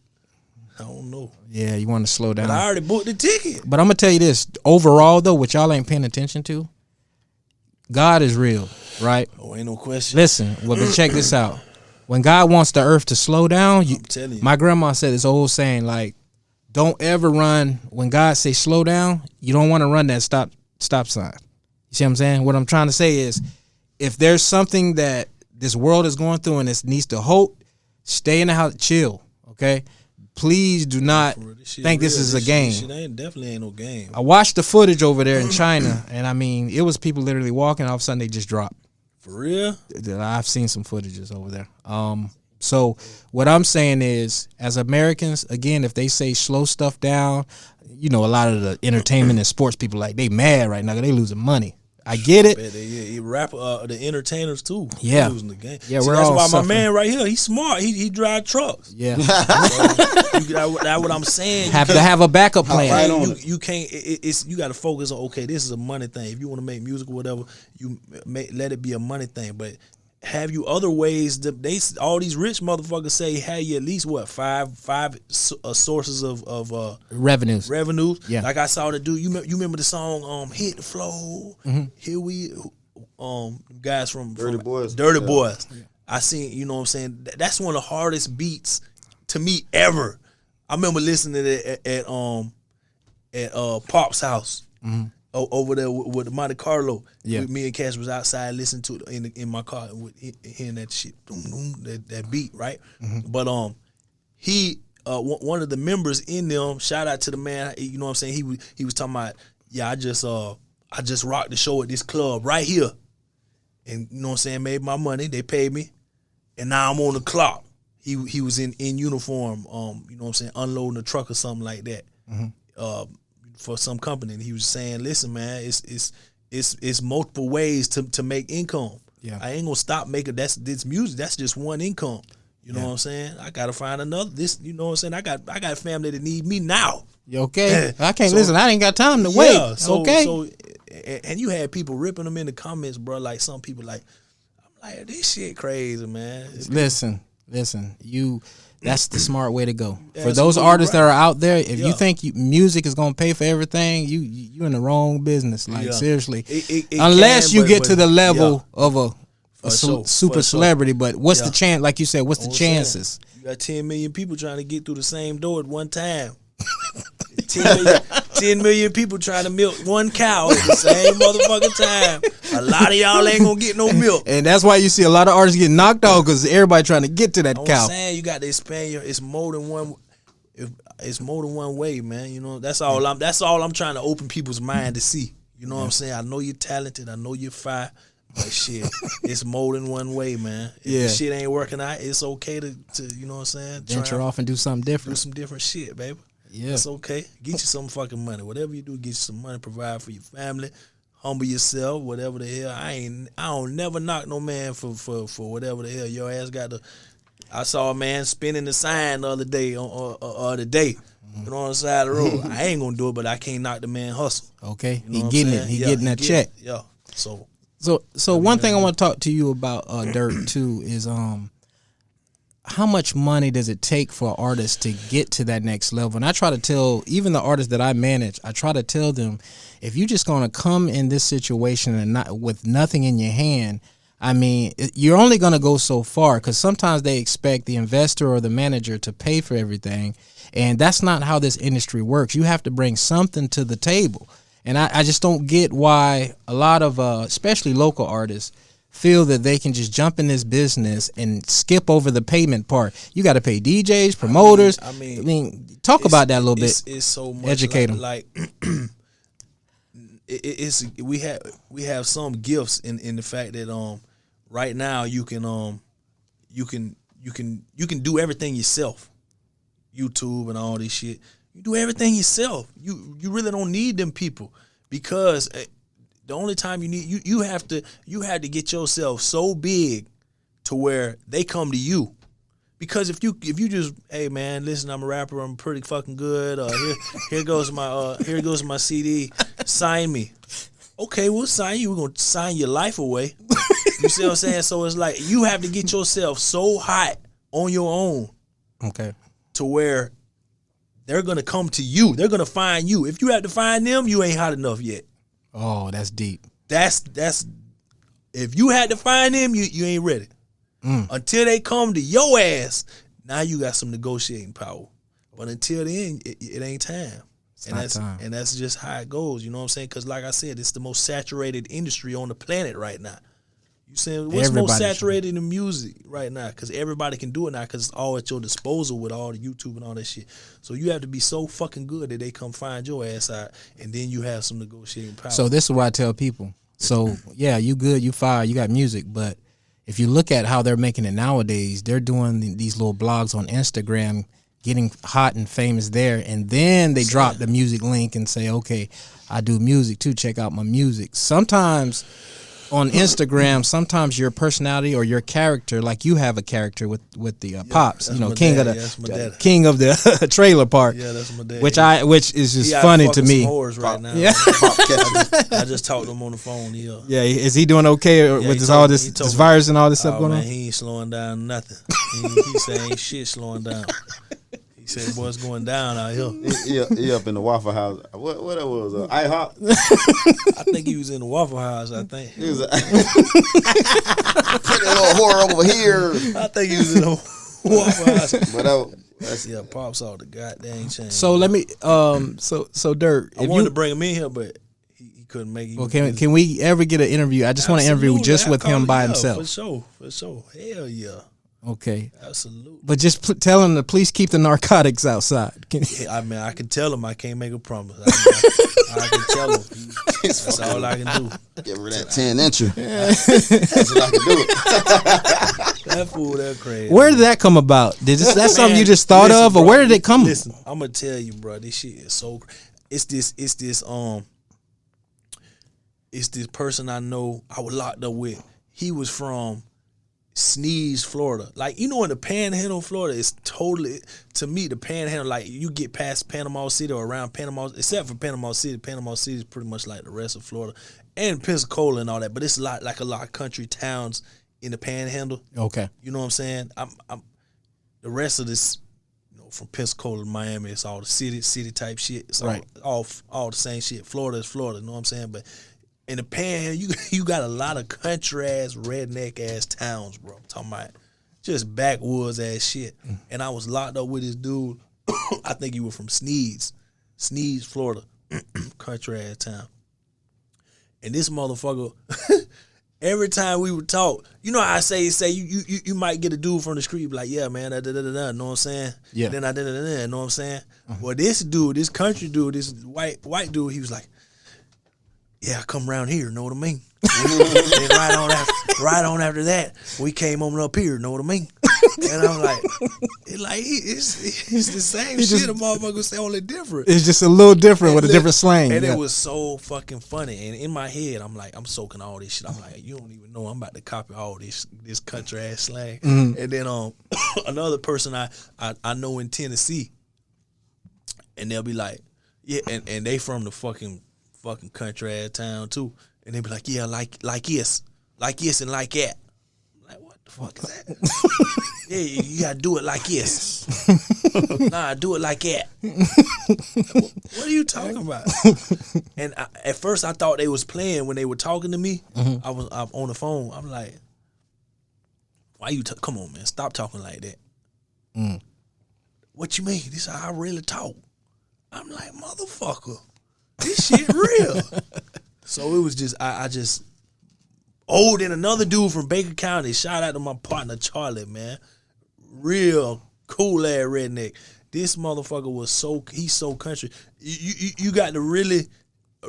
I don't know. Yeah, you want to slow down. But I already booked the ticket. But I'm gonna tell you this: overall, though, what y'all ain't paying attention to, God is real, right? Oh, ain't no question. Listen, but check this out. When God wants the earth to slow down, I'm telling you. My grandma said this old saying, like, don't ever run. When God say slow down, you don't want to run that stop sign. You see what I'm saying? What I'm trying to say is, if there's something that this world is going through and it needs to halt, stay in the house, chill, okay? Please do not think this is a game. Definitely ain't no game. I watched the footage over there in China, and I mean, it was people literally walking, all of a sudden they just dropped. For real? I've seen some footages over there. So what I'm saying is, as Americans, again, if they say slow stuff down, you know, a lot of the entertainment and sports people, like, they mad right now because they losing money. I get it. The entertainers too. Yeah, losing the game. Yeah, see, that's why my man right here, he's smart. He drive trucks. Yeah, that's what I'm saying. Have to have a backup plan. You can't. You got to focus on. Okay, this is a money thing. If you want to make music or whatever, you let it be a money thing. But have you other ways that all these rich motherfuckers say have you at least five sources of revenues. Yeah, like I saw the dude. You remember the song Hit the Flow? Mm-hmm. Here we guys from Dirty Boys. Yeah. I seen, you know what I'm saying. That's one of the hardest beats to me ever. I remember listening to it at Pop's house over there with Monte Carlo. Yeah. Me and Cash was outside listening to it in my car hearing that shit, that beat, right? But he one of the members in them, shout out to the man, you know what I'm saying? He was talking about, yeah, I just rocked the show at this club right here. And you know what I'm saying, made my money, they paid me, and now I'm on the clock. He was in uniform, you know what I'm saying, unloading a truck or something like that, for some company. And he was saying, listen, man, it's multiple ways to make income. Yeah. I ain't gonna stop making this music. That's just one income. You know what I'm saying? I gotta find another. You know what I'm saying? I got family that need me now. You okay? I can't listen. I ain't got time to wait. So, okay. So, and you had people ripping them in the comments, bro. Like some people, I'm like, this shit crazy, man. Listen. That's the smart way to go. For those artists that are out there, if you think music is gonna pay for everything, you in the wrong business. Like seriously, unless you get to the level of a super celebrity. But what's the chance? Like you said, what's the chances? You got 10 million people trying to get through the same door at one time. 10 million people trying to milk one cow at the same motherfucking time. A lot of y'all ain't gonna get no milk. And that's why you see a lot of artists getting knocked off, because everybody trying to get to that cow. I'm saying you got to expand it's more than one. It's more than one way, man. You know, that's all I'm trying to open people's mind to see. You know what I'm saying? I know you're talented. I know you're fire. But shit, it's more than one way, man. If the shit ain't working out, it's okay to you know what I'm saying? Venture off and do something different. Do some different shit, baby. Yeah. It's okay. Get you some fucking money. Whatever you do, get you some money, provide for your family, humble yourself, whatever the hell. I don't never knock no man for whatever the hell your ass got to. I saw a man spinning the sign the other day you know, on the side of the road. I ain't gonna do it, but I can't knock the man hustle. Okay. You know He getting it. He getting that check. Yeah. So one thing I want to talk to you about, Dirt, too, is how much money does it take for artists to get to that next level? And I try to tell even the artists that I manage, I try to tell them, if you're just going to come in this situation and not with nothing in your hand, I mean, you're only going to go so far, because sometimes they expect the investor or the manager to pay for everything, and that's not how this industry works. You have to bring something to the table. And I just don't get why a lot of, especially local artists, feel that they can just jump in this business and skip over the payment part. You got to pay DJs, promoters. I mean, talk about that a little bit. It's so much. Educate them. Like we have some gifts in the fact that right now you can do everything yourself. YouTube and all this shit. You do everything yourself. You really don't need them people, because the only time you need you have to get yourself so big to where they come to you. Because if you just, hey man, listen, I'm a rapper, I'm pretty fucking good. Here goes my CD. Sign me. Okay, we'll sign you. We're gonna sign your life away. You see what I'm saying? So it's like you have to get yourself so hot on your own. Okay. To where they're gonna come to you. They're gonna find you. If you have to find them, you ain't hot enough yet. Oh, that's deep. That's if you had to find them, you ain't ready. Until they come to your ass, now you got some negotiating power. But until then, it ain't time. And that's just how it goes. You know what I'm saying? Because like I said, it's the most saturated industry on the planet right now. You saying what's most saturated in music right now? Because everybody can do it now, because it's all at your disposal with all the YouTube and all that shit. So you have to be so fucking good that they come find your ass out, and then you have some negotiating power. So this is what I tell people. So yeah, you good, you fire, you got music, but if you look at how they're making it nowadays, they're doing these little blogs on Instagram, getting hot and famous there, and then they drop the music link and say, okay, I do music too, check out my music. Sometimes on Instagram, sometimes your personality or your character, like you have a character with the Pops, you know, king of the trailer park. Yeah, that's my dad. Which is just funny to me. Right now. Yeah, I just talked to him on the phone. Yeah, is he doing okay with all this virus and all this stuff going on? He ain't slowing down nothing. He said ain't shit slowing down. He said, "Boy, it's going down out here." He up in the Waffle House. What that was? IHOP. I think he was in the Waffle House. I think he was. Put that little whore over here. I think he was in the Waffle House. But Yeah, Pops all the goddamn change. So let me so Dirt. I wanted to bring him in here, but he couldn't make it. Well, can we ever get an interview? I just want to interview just with him by himself. For sure. Hell yeah. Okay. Absolutely. But just tell him to please keep the narcotics outside. Yeah, I mean, I can tell him I can't make a promise. I can tell him. That's all I can do. Give her that 10-incher. That's what I can do. That fool, that crazy. Where did that come about? That something you just thought of, or where did it come? Listen, I'm gonna tell you, bro. This shit is so. It's this person I know. I was locked up with. He was from Sneeze, Florida. Like, you know, in the Panhandle, Florida, it's totally, to me, the Panhandle, like, you get past Panama City or around Panama, except for Panama City. Panama City is pretty much like the rest of Florida and Pensacola and all that, but it's a lot of country towns in the Panhandle. Okay. You know what I'm saying? I'm the rest of this, you know, from Pensacola to Miami, it's all the city type shit. It's right. all the same shit. Florida is Florida, you know what I'm saying? But in the Panhandle, you got a lot of country ass, redneck ass towns, bro. I'm talking about just backwoods ass shit. And I was locked up with this dude. I think he was from Sneeze, Florida, country ass town. And this motherfucker, every time we would talk, you know how I say you might get a dude from the street like, yeah, man, know what I'm saying? Yeah. Then know what I'm saying? Well, this dude, this country dude, this white dude, he was like, yeah, I come around here, know what I mean? And right on after that, we came on up here, know what I mean? And I'm like, it's the same shit. A motherfucker say only different. It's just a little different with a different slang. And it was so fucking funny. And in my head, I'm like, I'm soaking all this shit. I'm like, you don't even know I'm about to copy all this country ass slang. Mm-hmm. And then another person I know in Tennessee, and they'll be like, yeah, and they from the fucking country ass town too, and they be like, yeah, like yes, and like that. I'm like, what the fuck is that? Yeah, you gotta do it like yes. Nah, do it like that. What are you talking about? And at first I thought they was playing when they were talking to me. Mm-hmm. I was on the phone. I'm like, why you come on, man, stop talking like that. Mm. What you mean? This is how I really talk. I'm like, motherfucker, this shit real. So it was just, I just, then another dude from Baker County, shout out to my partner Charlie, man. Real cool ass redneck. This motherfucker was he's so country. You got to really,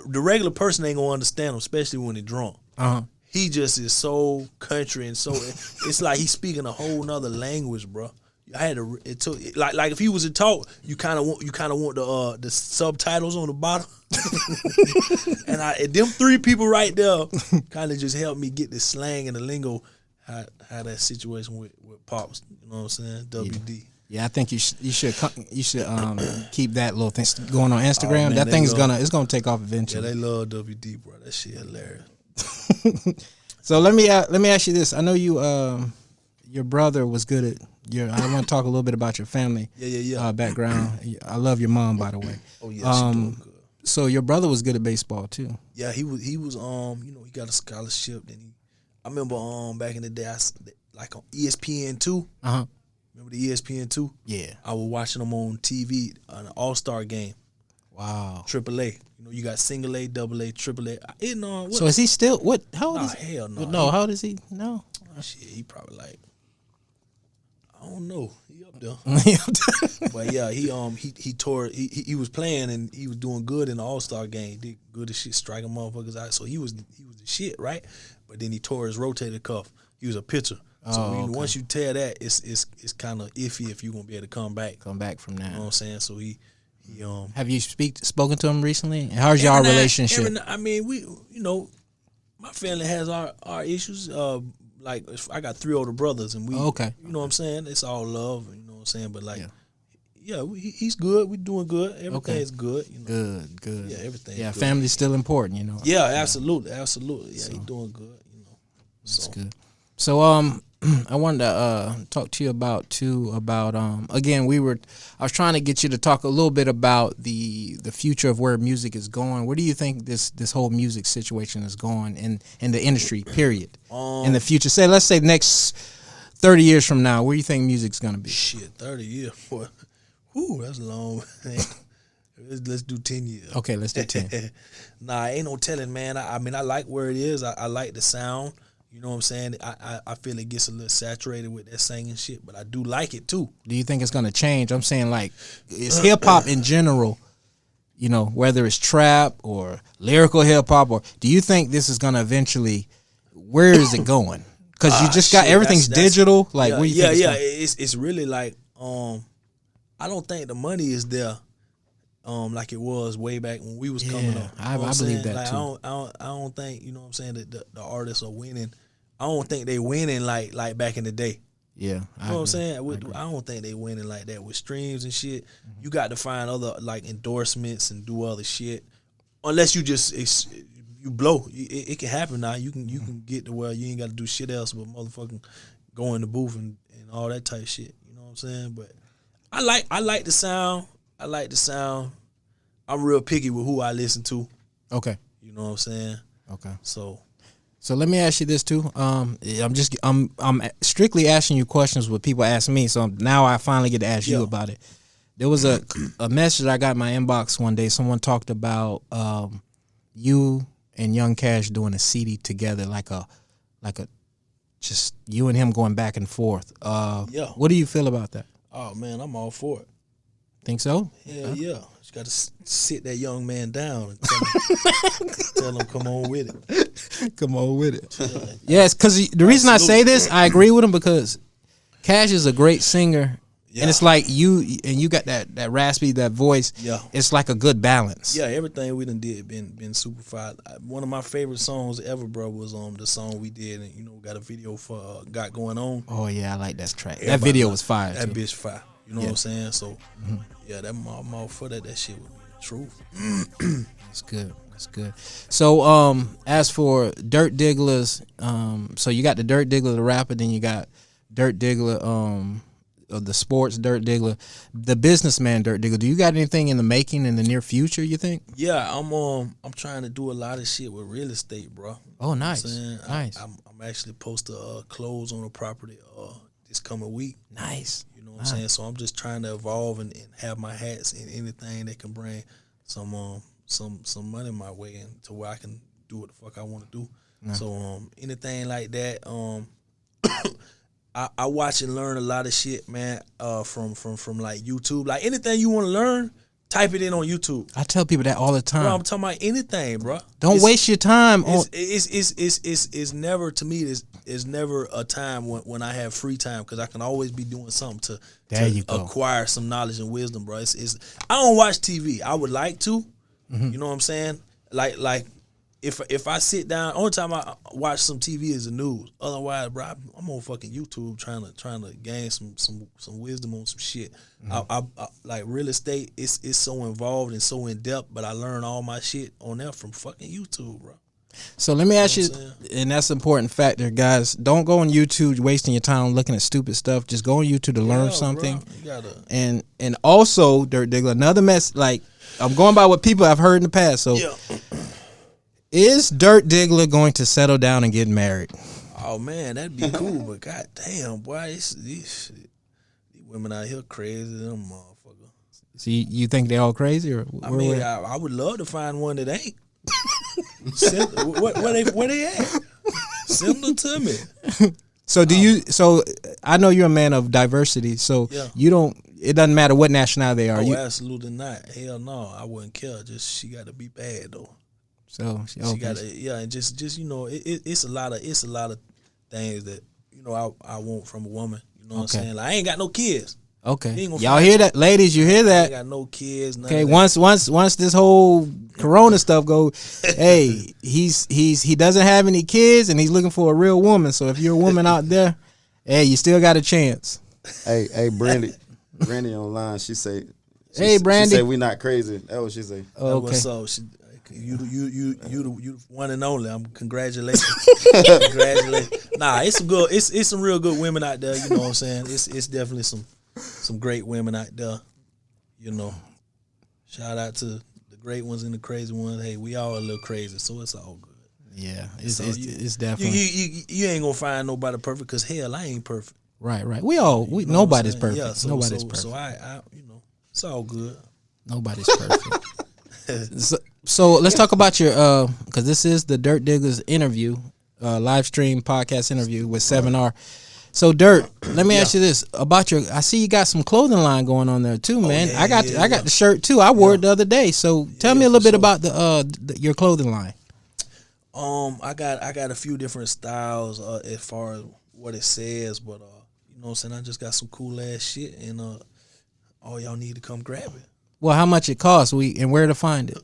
the regular person ain't gonna understand him, especially when he drunk. Uh-huh. He just is so country and so, it's like he's speaking a whole nother language, bro. I had to. It took like if he was to talk, you kind of want the subtitles on the bottom, and them three people right there kind of just helped me get the slang and the lingo, how that situation with Pops. You know what I'm saying? WD. Yeah, I think you should keep that little thing going on Instagram. Oh, man, that thing's gonna take off eventually. Yeah, they love WD, bro. That shit hilarious. So let me ask you this. I know your brother was good at. I want to talk a little bit about your family background. I love your mom, by the way. Oh yeah, she doing good. So your brother was good at baseball too. Yeah, he was he got a scholarship. And I remember back in the day, like on ESPN2. Uh-huh. Remember the ESPN2? Yeah. I was watching them on TV on an All-Star game. Wow. AAA. You know, you got single A, double A, triple A. So is he still what? How old is he? Hell no. No, how old is he? No. Shit, he probably like, I don't know. He up there. But yeah, he tore. He was playing and he was doing good in the All-Star game. He did good as shit, striking motherfuckers out. So he was the shit, right? But then he tore his rotator cuff. He was a pitcher. So once you tear that, it's kind of iffy if you're gonna be able to come back. Come back from that. You know what I'm saying? So he have you spoken to him recently? How's y'all relationship? I mean, we my family has our issues. Like I got 3 older brothers, and we, you know what I'm saying? It's all love, you know what I'm saying? But like, he's good. We're doing good. Everything's good. You know? Good. Yeah, everything. Yeah, good. Family's still important, you know. Yeah, absolutely. Yeah, so, he's doing good. You know, that's good. So I wanted to talk to you about again I was trying to get you to talk a little bit about the future of where music is going. Where do you think this whole music situation is going in the industry, period? In the future, let's say next 30 years from now, where do you think music's gonna be? Shit, 30 years, boy. Whew, that's long. Let's do 10 years. Okay, let's do 10. Nah, ain't no telling, man. I mean, I like where it is. I like the sound. You know what I'm saying? I feel it gets a little saturated with that singing shit, but I do like it too. Do you think it's gonna change? I'm saying like, it's hip hop in general. You know, whether it's trap or lyrical hip hop, or do you think this is gonna eventually? Where is it going? Because you just got everything's digital. Like, yeah, where you think it's really like I don't think the money is there. Like it was way back when we was coming up. I believe that like, too. I don't think, you know what I'm saying, that the artists are winning. I don't think they winning like back in the day. Yeah, You know what I'm saying? I don't think they winning like that with streams and shit. Mm-hmm. You got to find other like endorsements and do other shit. Unless you just you blow. It can happen now. You can get to where you ain't got to do shit else but motherfucking go in the booth and all that type of shit. You know what I'm saying? But I like the sound. I like the sound. I'm real picky with who I listen to. Okay. You know what I'm saying? Okay. So let me ask you this too. I'm strictly asking you questions what people ask me. So now I finally get to ask you about it. There was a message I got in my inbox one day. Someone talked about you and Young Cash doing a CD together, like a just you and him going back and forth. What do you feel about that? Oh man, I'm all for it. Think so? Hell yeah. Just got to sit that young man down and tell him come on with it. Come on with it. Yes, because the reason I say this, I agree with him because Cash is a great singer. Yeah. And it's like you got that raspy, that voice. Yeah. It's like a good balance. Yeah, everything we done did been super fire. One of my favorite songs ever, bro, was the song we did, and we got a video for Got Going On. Oh yeah, I like that track. That video was fire. That too. bitch fire. You know what I'm saying? So yeah, I'm all for that. That shit would be the truth. That's good. That's good. So as for Dirt Diggla's, so you got the Dirt Diggla, the rapper, then you got Dirt Diggla, the sports Dirt Diggla, the businessman Dirt Diggla. Do you got anything in the making in the near future, you think? Yeah, I'm trying to do a lot of shit with real estate, bro. Oh, nice. Nice. I'm actually supposed to close on a property this coming week. Nice. You know what I'm saying? So I'm just trying to evolve and have my hats in anything that can bring some money my way and to where I can do what the fuck I want to do. Yeah. So anything like that, I watch and learn a lot of shit, man, from like YouTube. Like anything you want to learn, type it in on YouTube. I tell people that all the time. Bro, I'm talking about anything, bro. Don't waste your time. It's never, to me, it's never a time when I have free time because I can always be doing something to acquire some knowledge and wisdom, bro. I don't watch TV. I would like to. Mm-hmm. You know what I'm saying? Like if I sit down, only time I watch some TV is the news. Otherwise, bro, I'm on fucking YouTube trying to gain some wisdom on some shit. Mm-hmm. I like real estate. It's so involved and so in depth, but I learn all my shit on there from fucking YouTube, bro. So let me ask you, and that's an important factor, guys. Don't go on YouTube wasting your time looking at stupid stuff. Just go on YouTube to learn something. And also, Dirt Diggla, another mess. Like I'm going by what people I've heard in the past. So. Yeah. Is Dirt Diggla going to settle down and get married? Oh man, that'd be cool, but goddamn, boy, these women out here crazy, them motherfuckers. So you think they all crazy, or I would love to find one that ain't. Where they at? Send them to me. So So I know you're a man of diversity. So you don't. It doesn't matter what nationality they are. Oh, absolutely not. Hell no, I wouldn't care. Just she got to be bad though. So she got to, and just it's a lot of things that I want from a woman. You know what I'm saying? Like I ain't got no kids. Okay, y'all hear that, ladies? You hear that? I ain't got no kids. Okay, once this whole Corona stuff goes, hey, he doesn't have any kids and he's looking for a real woman. So if you're a woman out there, hey, you still got a chance. Hey, Brandy online. She hey, Brandy. She say we not crazy. That's what she say. Okay. What's up? You the one and only. Congratulations. Congratulations. Nah, it's some real good women out there, you know what I'm saying? It's definitely some great women out there. Shout out to the great ones and the crazy ones. Hey, we all a little crazy, so it's all good. Yeah, it's definitely you ain't gonna find nobody perfect because hell, I ain't perfect. Right. Nobody's perfect. Yeah, Nobody's perfect. So I it's all good. Nobody's perfect. So let's talk about your because this is the Dirt Digglers interview, live stream podcast interview with 7R. So Dirt, let me ask you this about your. I see you got some clothing line going on there too, man. I got the shirt too. I wore it the other day. So tell me a little bit about your clothing line. I got a few different styles as far as what it says, but you know what I'm saying, I just got some cool ass shit, and all y'all need to come grab it. Well, how much it costs? And where to find it?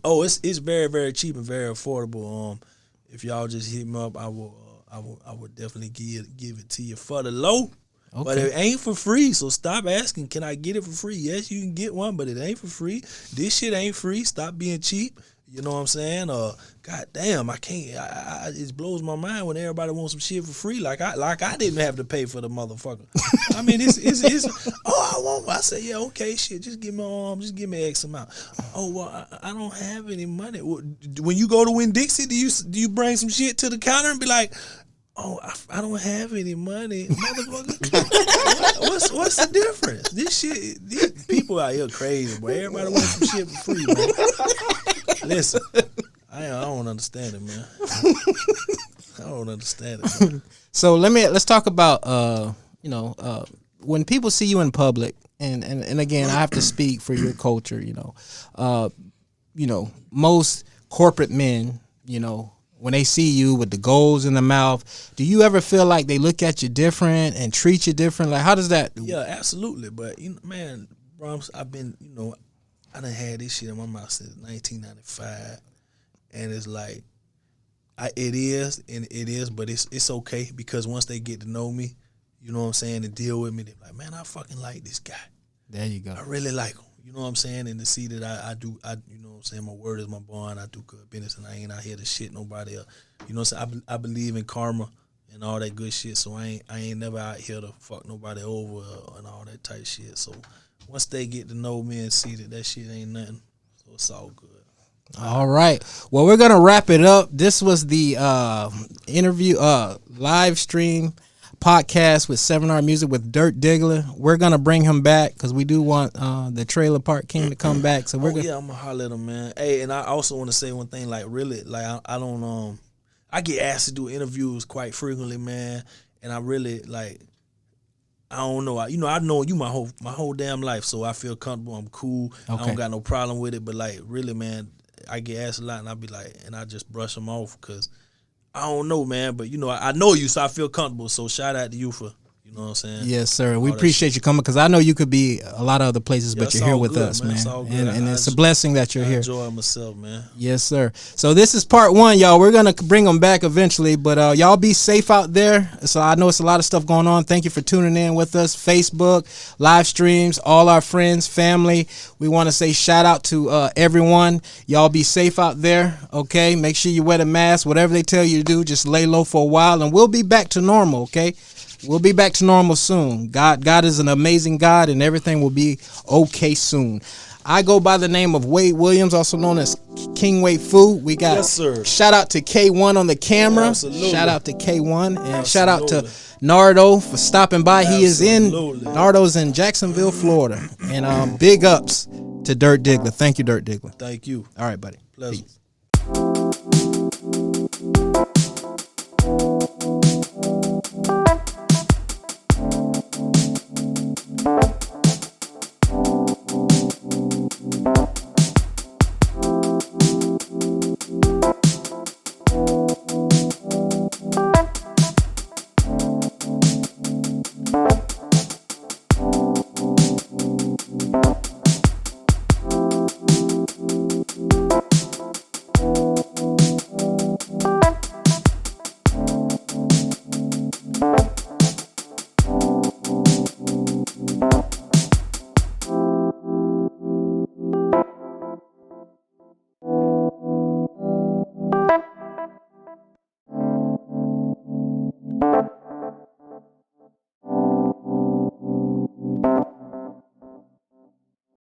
Oh, it's very, very cheap and very affordable. If y'all just hit me up, I would definitely give it to you for the low. Okay. But it ain't for free, so stop asking, can I get it for free? Yes, you can get one, but it ain't for free. This shit ain't free. Stop being cheap. You know what I'm saying? God damn, I can't. It blows my mind when everybody wants some shit for free. Like I didn't have to pay for the motherfucker. I mean, it's. I want. I say, yeah, okay, shit. Just give me X amount. Oh well, I don't have any money. When you go to Win Dixie, do you bring some shit to the counter and be like, oh, I don't have any money, motherfucker? What's the difference? These people out here crazy, boy. Everybody wants some shit for free, man. Listen, I don't understand it, man. I don't understand it, man. So let's talk about when people see you in public, and again, I have to speak for your culture. Most corporate men, when they see you with the goals in the mouth, do you ever feel like they look at you different and treat you different? Like, how does that? Yeah, absolutely. But man, Brahms, I've been, I done had this shit in my mouth since 1995, and it's like, it is, but it's okay, because once they get to know me, you know what I'm saying, and deal with me, they're like, man, I fucking like this guy. There you go. I really like him. You know what I'm saying? And to see that I do, you know what I'm saying, my word is my bond, I do good business, and I ain't out here to shit nobody up. You know what I'm saying? I believe in karma and all that good shit, so I ain't never out here to fuck nobody over and all that type shit. So once they get to know me and see that shit ain't nothing, so it's all good. All right. Well, we're going to wrap it up. This was the interview, live stream podcast with 7R Music with Dirt Diggla. We're going to bring him back because we do want the Trailer Park King to come back. So I'm going to holler at him, man. Hey, and I also want to say one thing, like, really, like, I don't, I get asked to do interviews quite frequently, man, and I really, like, I don't know. I know you my whole damn life, so I feel comfortable. I'm cool. Okay. I don't got no problem with it. But like, really, man, I get asked a lot, and I be like, and I just brush them off because I don't know, man. But I know you, so I feel comfortable. So shout out to you for. You know what I'm saying? Yes, sir. We appreciate you coming because I know you could be a lot of other places, but you're here with us, man. It's all good. And it's a blessing that you're here. I enjoy myself, man. Yes, sir. So this is part one, y'all. We're going to bring them back eventually, but y'all be safe out there. So I know it's a lot of stuff going on. Thank you for tuning in with us. Facebook, live streams, all our friends, family. We want to say shout out to everyone. Y'all be safe out there, okay? Make sure you wear the mask. Whatever they tell you to do, just lay low for a while, and we'll be back to normal, okay? We'll be back to normal soon. God is an amazing God, and everything will be okay soon. I go by the name of Wade Williams, also known as King Wade Fu. We got shout out to K1 on the camera. Absolutely. Shout out to K1 and shout out to Nardo for stopping by. He is Nardo's in Jacksonville, Florida. And big ups to Dirt Diggla. Thank you, Dirt Diggla. Thank you. All right, buddy. Pleasure. Peace.